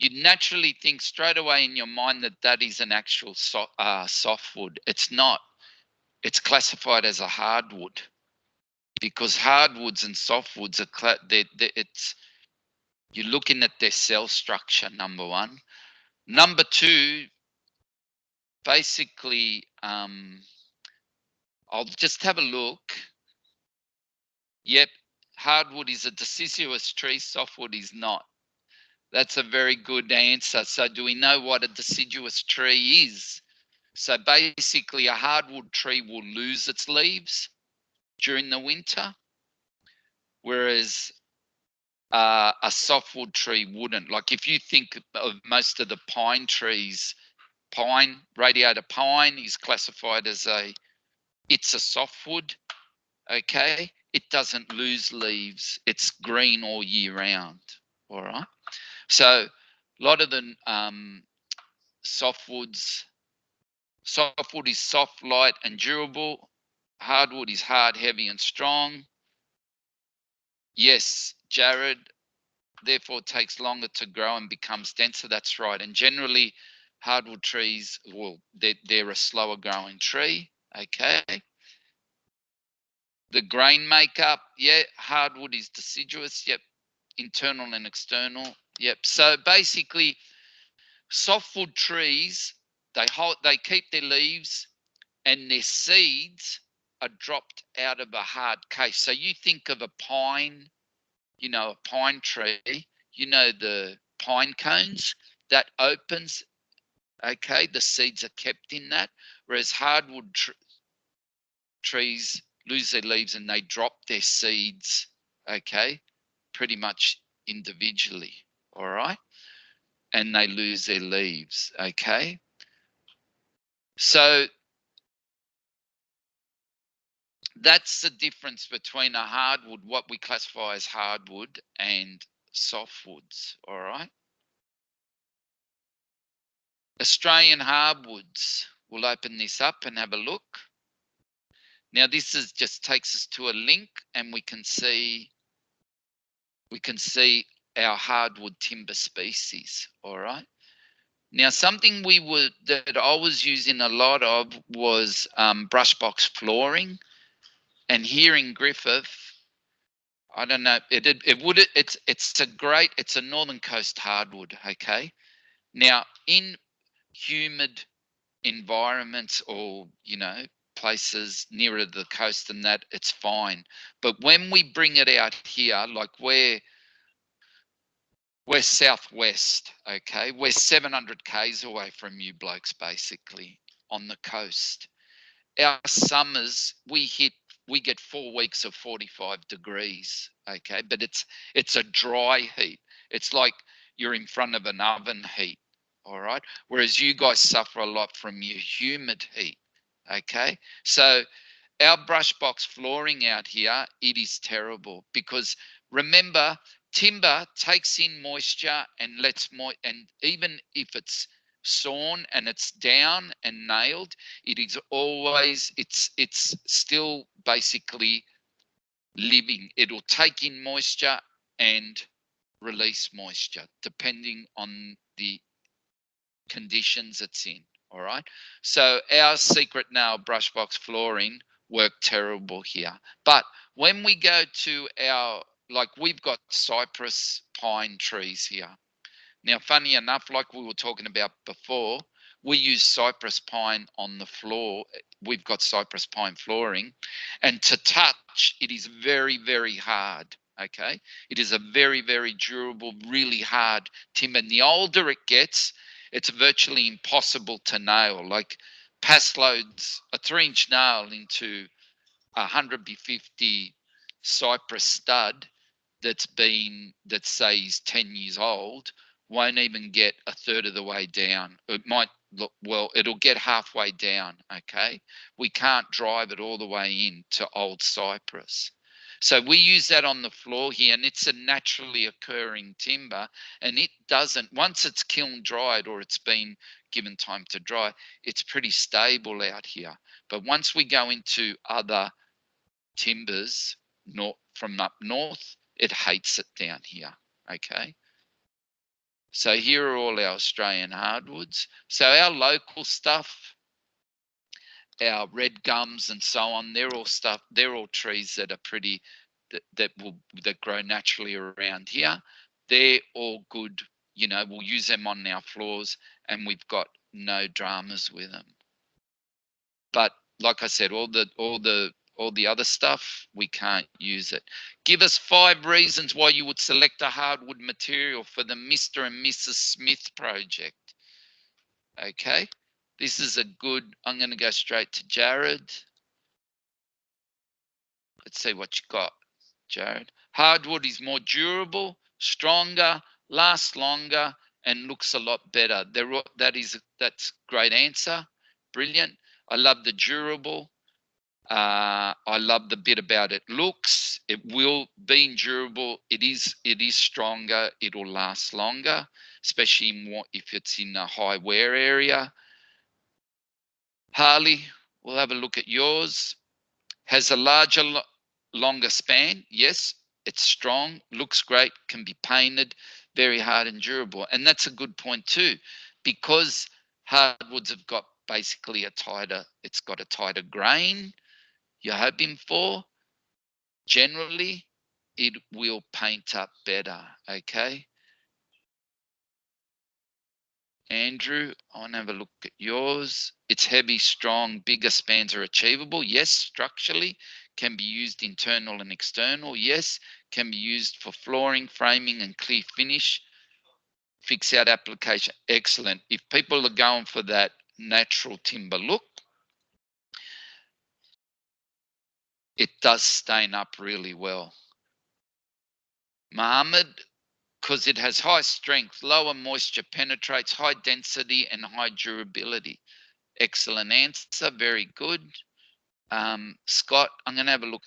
You naturally think straight away in your mind that that is an actual softwood. It's not. It's classified as a hardwood because hardwoods and softwoods are it's, you're looking at their cell structure, number one. Number two, basically, I'll just have a look. Yep, hardwood is a deciduous tree, softwood is not. That's a very good answer. So do we know what a deciduous tree is? So basically a hardwood tree will lose its leaves during the winter, whereas a softwood tree wouldn't. Like if you think of most of the pine trees, radiata pine is classified as it's a softwood, okay? It doesn't lose leaves. It's green all year round, all right? So a lot of the softwood is soft, light, and durable. Hardwood is hard, heavy, and strong. Yes, Jared, therefore it takes longer to grow and becomes denser. That's right. And generally, hardwood trees, well, they're a slower growing tree, okay? The grain makeup, yeah, hardwood is deciduous, yep. Internal and external, yep. So basically, softwood trees, they keep their leaves and their seeds are dropped out of a hard case. So you think of a pine, a pine tree, the pine cones that opens, okay, the seeds are kept in that, whereas hardwood trees lose their leaves and they drop their seeds, okay, pretty much individually, all right, and they lose their leaves, okay. So that's the difference between a hardwood, what we classify as hardwood, and softwoods, all right. Australian hardwoods, we'll open this up and have a look. Now this is just takes us to a link and we can see our hardwood timber species, all right. Now something that I was using a lot of was brush box flooring, and here in Griffith, I don't know, it's a northern coast hardwood, okay. Now in humid environments or places nearer the coast than that, it's fine. But when we bring it out here, like we're southwest, okay, we're 700 k's away from you blokes, basically on the coast. Our summers, we get 4 weeks of 45 degrees, okay, but it's a dry heat. It's like you're in front of an oven heat, all right, whereas you guys suffer a lot from your humid heat, okay. So our brush box flooring out here, it is terrible, because remember, timber takes in moisture and and even if it's sawn and it's down and nailed, it is always, it's still basically living. It'll take in moisture and release moisture depending on the conditions it's in, all right. So our secret nail brush box flooring worked terrible here. But when we go to we've got cypress pine trees here. Now, funny enough, like we were talking about before, we use cypress pine on the floor. We've got cypress pine flooring, and to touch, it is very, very hard, okay? It is a very, very durable, really hard timber. And the older it gets, it's virtually impossible to nail. Like pass loads a 3-inch nail into a 150 cypress stud that say is 10 years old won't even get a third of the way down. It might look, well, it'll get halfway down, okay? We can't drive it all the way in to old cypress. So we use that on the floor here, and it's a naturally occurring timber, and it doesn't, once it's kiln dried or it's been given time to dry, it's pretty stable out here. But once we go into other timbers from up north, it hates it down here, okay? So here are all our Australian hardwoods. So our local stuff, our red gums and so on, they're all trees that are pretty, that grow naturally around here. They're all good, we'll use them on our floors and we've got no dramas with them. But like I said, all the All the other stuff, we can't use it. Give us 5 reasons why you would select a hardwood material for the Mr. and Mrs. Smith project. Okay, this is a good, I'm going to go straight to Jared. Let's see what you got, Jared. Hardwood is more durable, stronger, lasts longer, and looks a lot better. That's great answer. Brilliant. I love the durable. I love the bit about it looks. It will be durable. It is stronger. It'll last longer, especially if it's in a high wear area. Harley, we'll have a look at yours. Has a larger, longer span. Yes, it's strong, looks great, can be painted, very hard and durable. And that's a good point too, because hardwoods have got basically it's got a tighter grain you're hoping for. Generally, it will paint up better, okay? Andrew, I want to have a look at yours. It's heavy, strong, bigger spans are achievable. Yes, structurally. Can be used internal and external. Yes, can be used for flooring, framing, and clear finish. Fix out application. Excellent. If people are going for that natural timber look, it does stain up really well. Mohammed, because it has high strength, lower moisture penetrates, high density, and high durability. Excellent answer. Very good. Scott, I'm going to have a look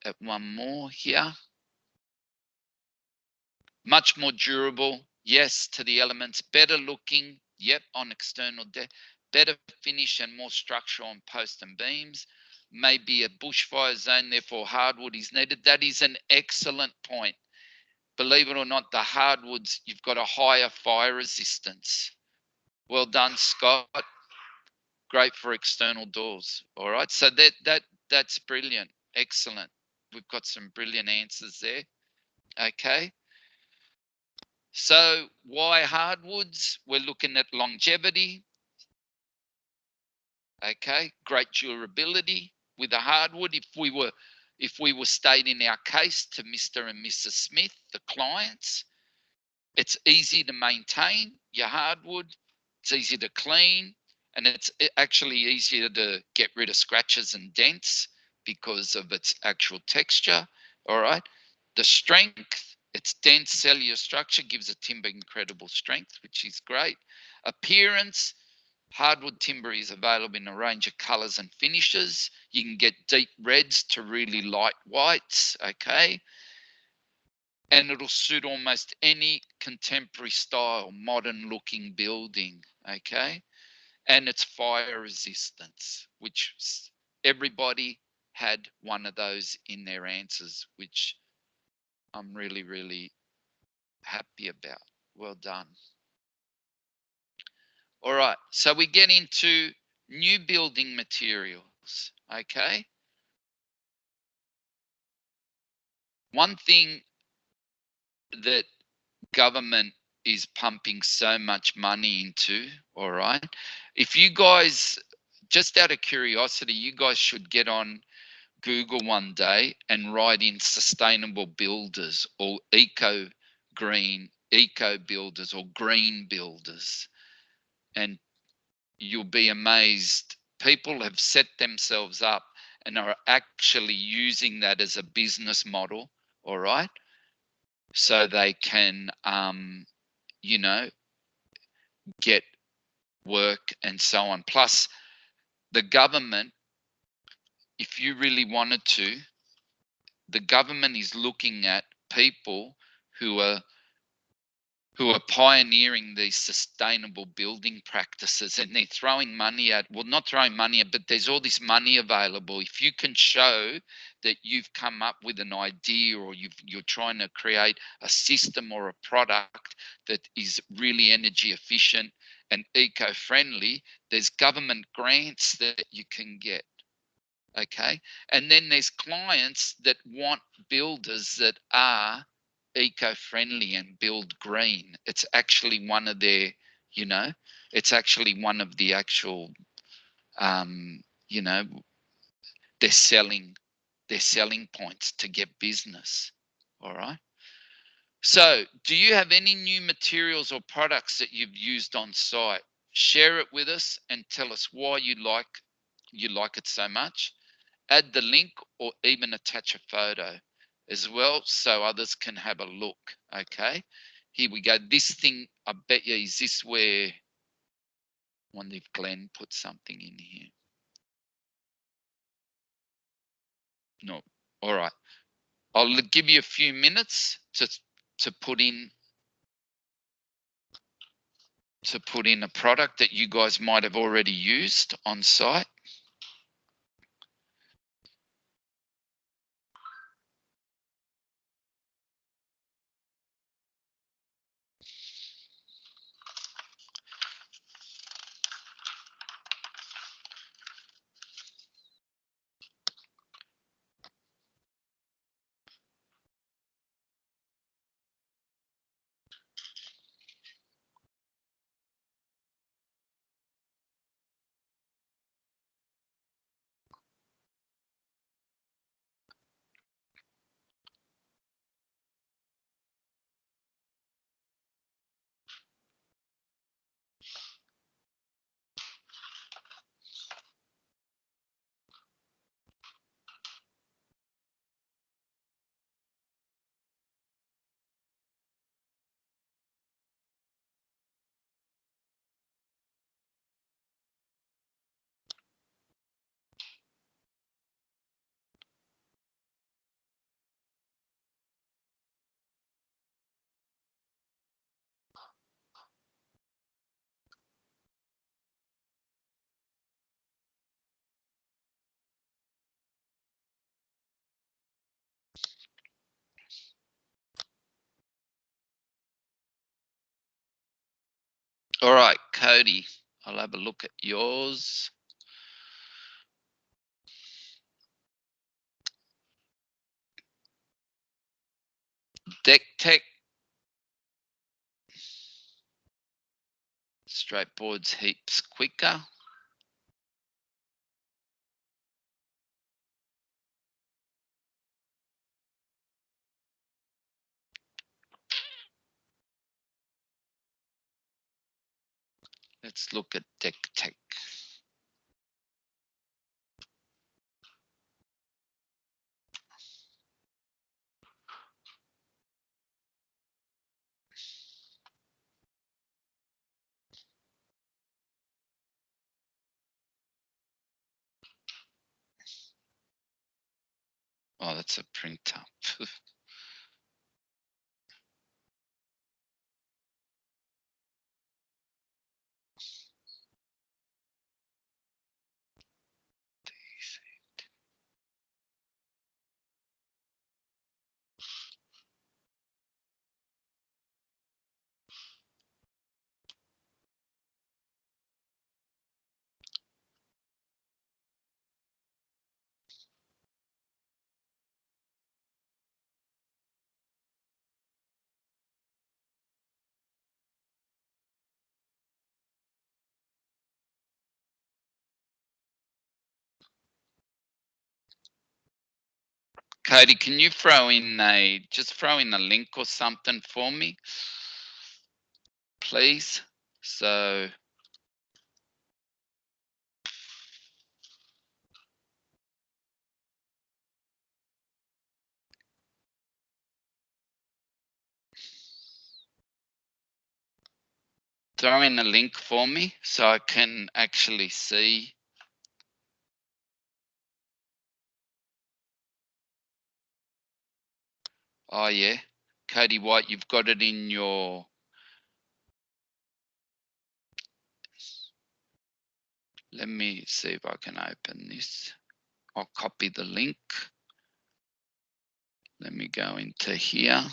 at one more here. Much more durable. Yes, to the elements. Better looking. Yep, on external. Better finish and more structural on posts and beams. Maybe a bushfire zone, therefore hardwood is needed. That is an excellent point. Believe it or not, the hardwoods, you've got a higher fire resistance. Well done, Scott. Great for external doors. All right, so that's brilliant. Excellent. We've got some brilliant answers there. Okay. So why hardwoods? We're looking at longevity. Okay, great durability with a hardwood. If we were stating our case to Mr. and Mrs. Smith, the clients, it's easy to maintain your hardwood. It's easy to clean, and it's actually easier to get rid of scratches and dents because of its actual texture. All right. The strength, its dense cellular structure gives a timber incredible strength, which is great. Appearance, hardwood timber is available in a range of colors and finishes. You can get deep reds to really light whites, okay? And it'll suit almost any contemporary style, modern looking building, okay? And it's fire resistance, which everybody had one of those in their answers, which I'm really, really happy about. Well done. All right, so we get into new building materials, okay? One thing that government is pumping so much money into, all right? If you guys, just out of curiosity, you guys should get on Google one day and write in sustainable builders or eco builders or green builders, and you'll be amazed. People have set themselves up and are actually using that as a business model, all right? So they can, you know, get work and so on. Plus, the government, if you really wanted to, the government is looking at people who are pioneering these sustainable building practices, and they're throwing money at, well, not throwing money at, but there's all this money available. If you can show that you've come up with an idea, or you're trying to create a system or a product that is really energy efficient and eco-friendly, there's government grants that you can get. Okay, and then there's clients that want builders that are eco-friendly and build green. It's actually one of their, you know, it's actually one of the actual, you know, they're selling their selling points to get business. All right. So do you have any new materials or products that you've used on site? Share it with us and tell us why you like it so much. Add the link or even attach a photo as well so others can have a look. Okay, here we go. This thing, I bet you, is this where, I wonder if Glenn put something in here. No. All right. I'll give you a few minutes to put in a product that you guys might have already used on site. All right, Cody, I'll have a look at yours. Deck Tech. Straight boards heaps quicker. Let's look at Deck Tech. Oh, that's a printer. Cody, can you just throw in a link or something for me, please? So throw in a link for me so I can actually see. Oh yeah, Cody White, you've got it in your. Let me see if I can open this. I'll copy the link. Let me go into here.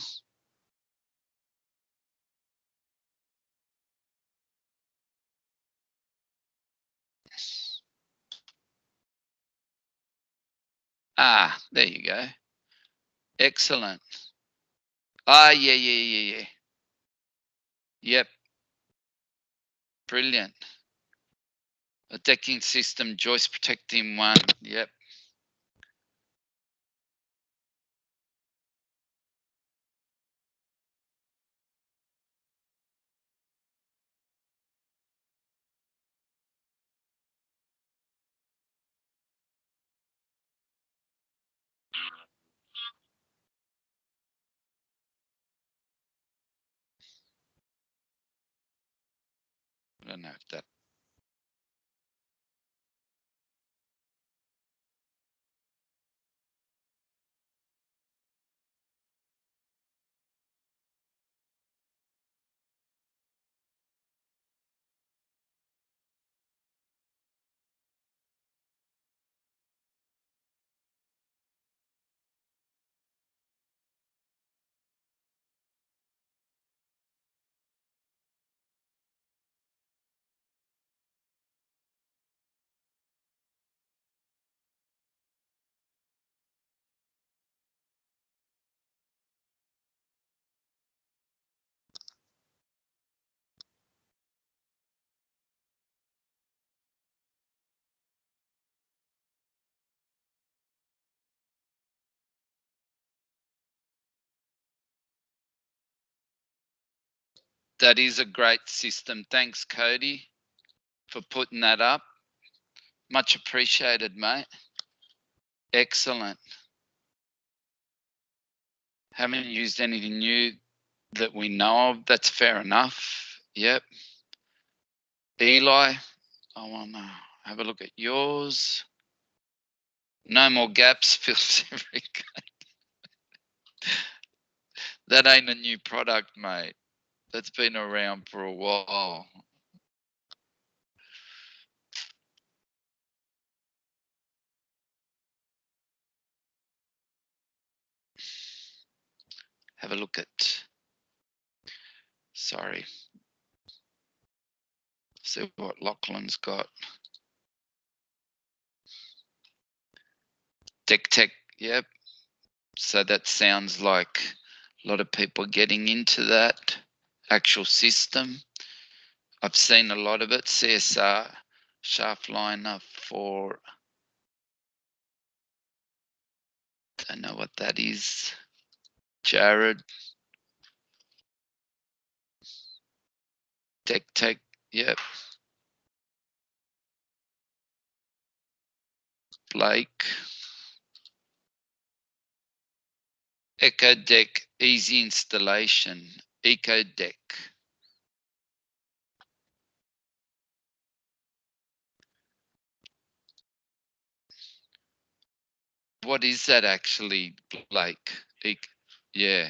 Ah, there you go. Excellent. Ah, yeah. Yep. Brilliant. A decking system, joist protecting one. Yep. don't know if that. That is a great system. Thanks, Cody, for putting that up. Much appreciated, mate. Excellent. Haven't used anything new that we know of. That's fair enough. Yep. Eli, I want to have a look at yours. No more gaps, feels every good. That ain't a new product, mate. That's been around for a while. Have a look at, sorry. See what Lachlan's got. Deck Tech, yep. So that sounds like a lot of people getting into that actual system. I've seen a lot of it. CSR shaft liner for, don't know what that is. Jared. Deck Tech, yep. Blake. Echo Deck, easy installation. Eco Deck. What is that actually, Blake? Yeah.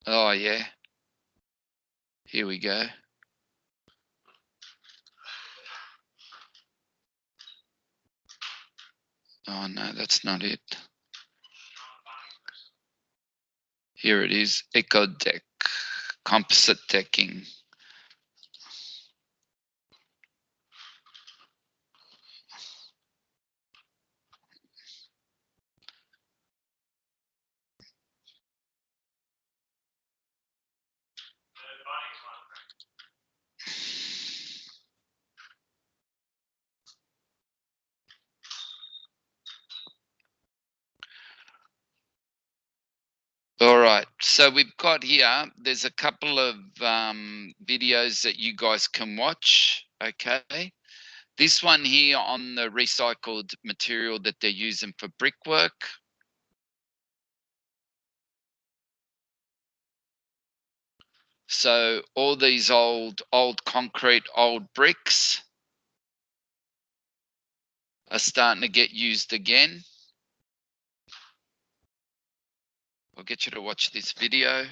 Oh, yeah. Here we go. Oh, no, that's not it. Here it is, Eco Deck, composite decking. All right, so we've got here, there's a couple of videos that you guys can watch, okay? This one here on the recycled material that they're using for brickwork. So all these old concrete, old bricks are starting to get used again. I'll get you to watch this video.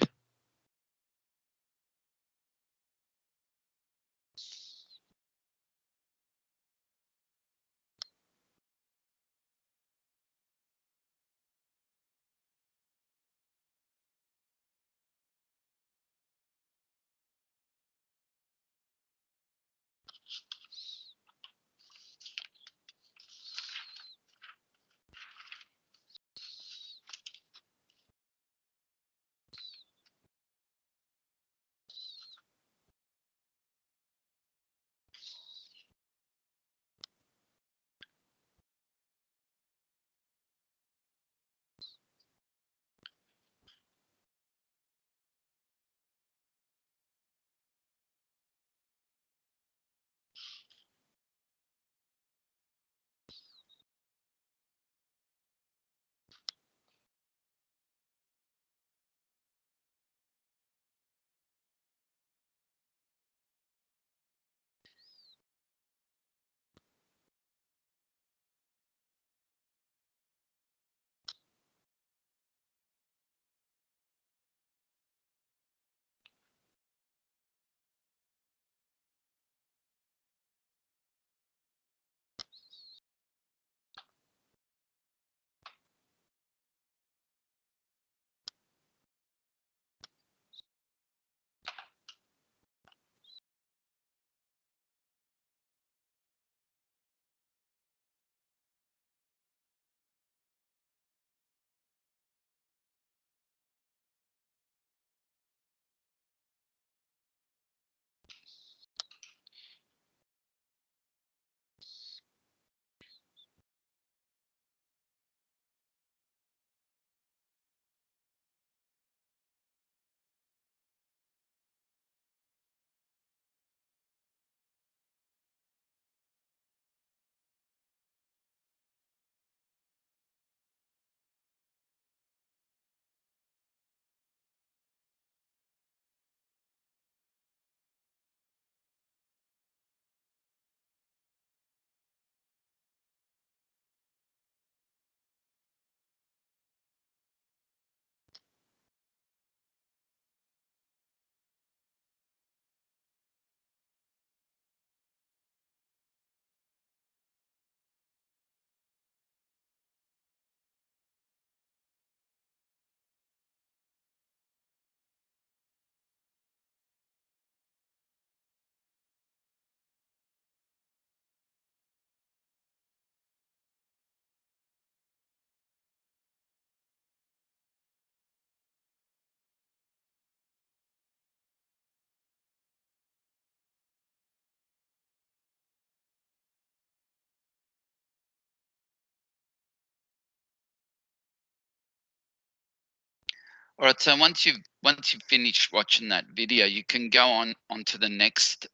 All right. So once you've finished watching that video, you can go onto the next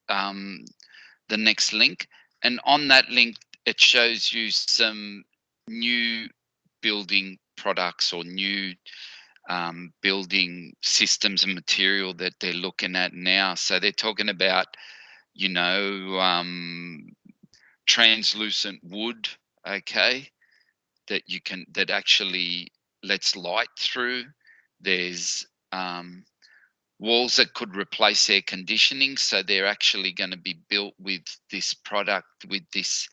link, and on that link it shows you some new building products or new building systems and material that they're looking at now. So they're talking about, you know, translucent wood, okay, that actually lets light through. There's walls that could replace air conditioning, so they're actually going to be built with this product, with this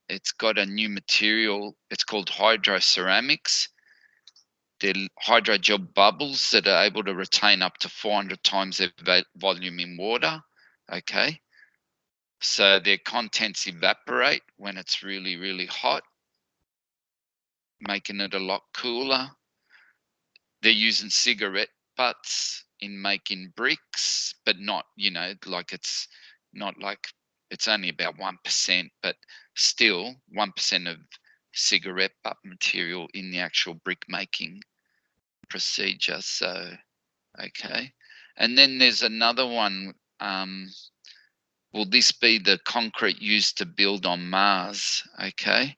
it's got a new material. It's called hydroceramics. They're hydrogel bubbles that are able to retain up to 400 times their volume in water. Okay, so their contents evaporate when it's really, really hot, making it a lot cooler. They're using cigarette butts in making bricks, but not, you know, like it's not like it's only about 1%, but still 1% of cigarette butt material in the actual brick making procedure. So, okay. And then there's another one. Will this be the concrete used to build on Mars? Okay.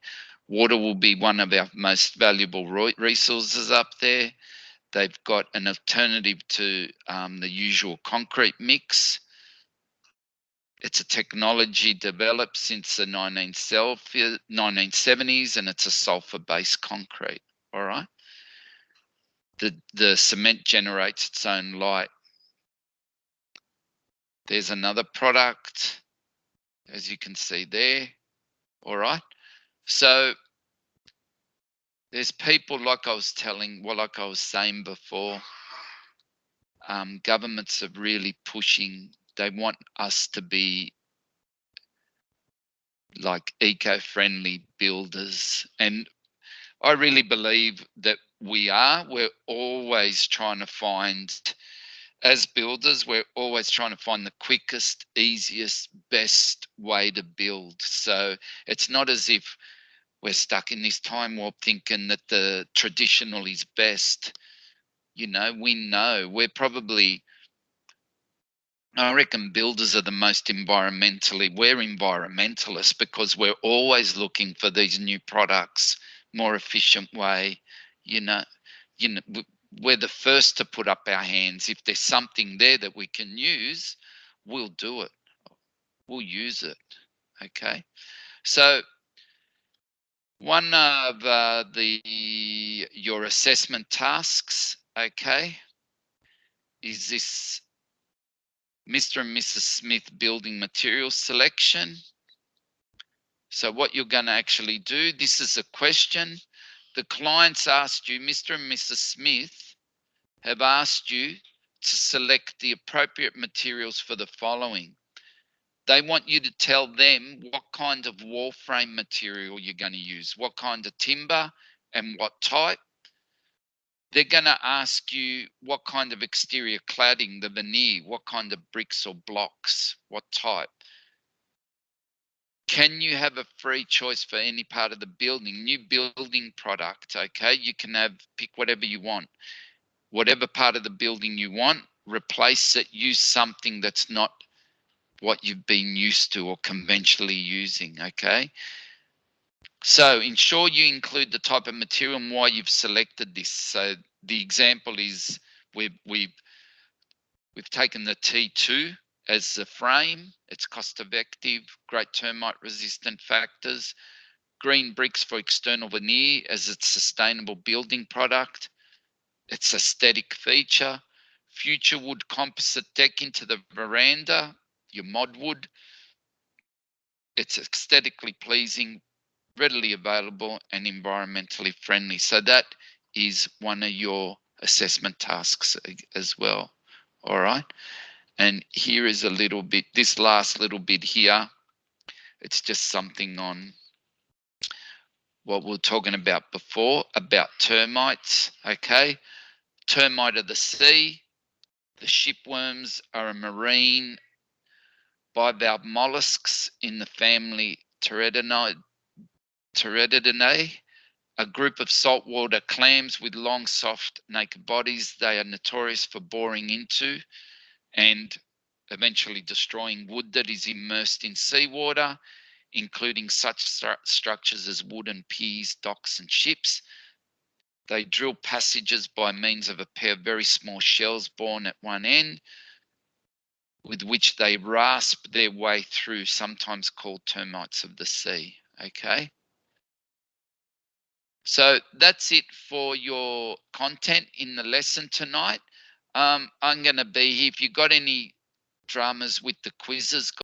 Water will be one of our most valuable resources up there. They've got an alternative to the usual concrete mix. It's a technology developed since the 1970s, and it's a sulfur-based concrete. All right. The cement generates its own light. There's another product, as you can see there. All right. So there's people, like I was saying before, governments are really pushing. They want us to be like eco-friendly builders, and I really believe that we're always trying to find, as builders, we're always trying to find the quickest, easiest, best way to build. So it's not as if we're stuck in this time warp thinking that the traditional is best. You know, we're probably, I reckon builders are the most we're environmentalists because we're always looking for these new products, more efficient way. You know, we're the first to put up our hands. If there's something there that we can use, we'll do it. We'll use it. Okay. So one of your assessment tasks, okay, is this Mr. and Mrs. Smith building material selection. So what you're going to actually do, this is a question. The clients asked you, Mr. and Mrs. Smith have asked you to select the appropriate materials for the following. They want you to tell them what kind of wall frame material you're going to use, what kind of timber and what type. They're going to ask you what kind of exterior cladding, the veneer, what kind of bricks or blocks, what type. Can you have a free choice for any part of the building? New building product, okay? You can pick whatever you want. Whatever part of the building you want, replace it, use something that's not what you've been used to or conventionally using, okay? So ensure you include the type of material and why you've selected this. So the example is we've taken the T2 as the frame. It's cost effective, great termite resistant factors. Green bricks for external veneer as its sustainable building product. Its aesthetic feature. Future wood composite deck into the veranda, your mod wood. It's aesthetically pleasing, readily available and environmentally friendly. So that is one of your assessment tasks as well. All right. And here is a little bit, this last little bit here, it's just something on what we were talking about before, about termites, okay? Termite of the sea, the shipworms are a marine bivalve mollusks in the family Pteridinae. A group of saltwater clams with long, soft, naked bodies. They are notorious for boring into and eventually destroying wood that is immersed in seawater, including such structures as wooden piers, docks, and ships. They drill passages by means of a pair of very small shells borne at one end, with which they rasp their way through, sometimes called termites of the sea. Okay. So that's it for your content in the lesson tonight. I'm going to be here. If you've got any dramas with the quizzes,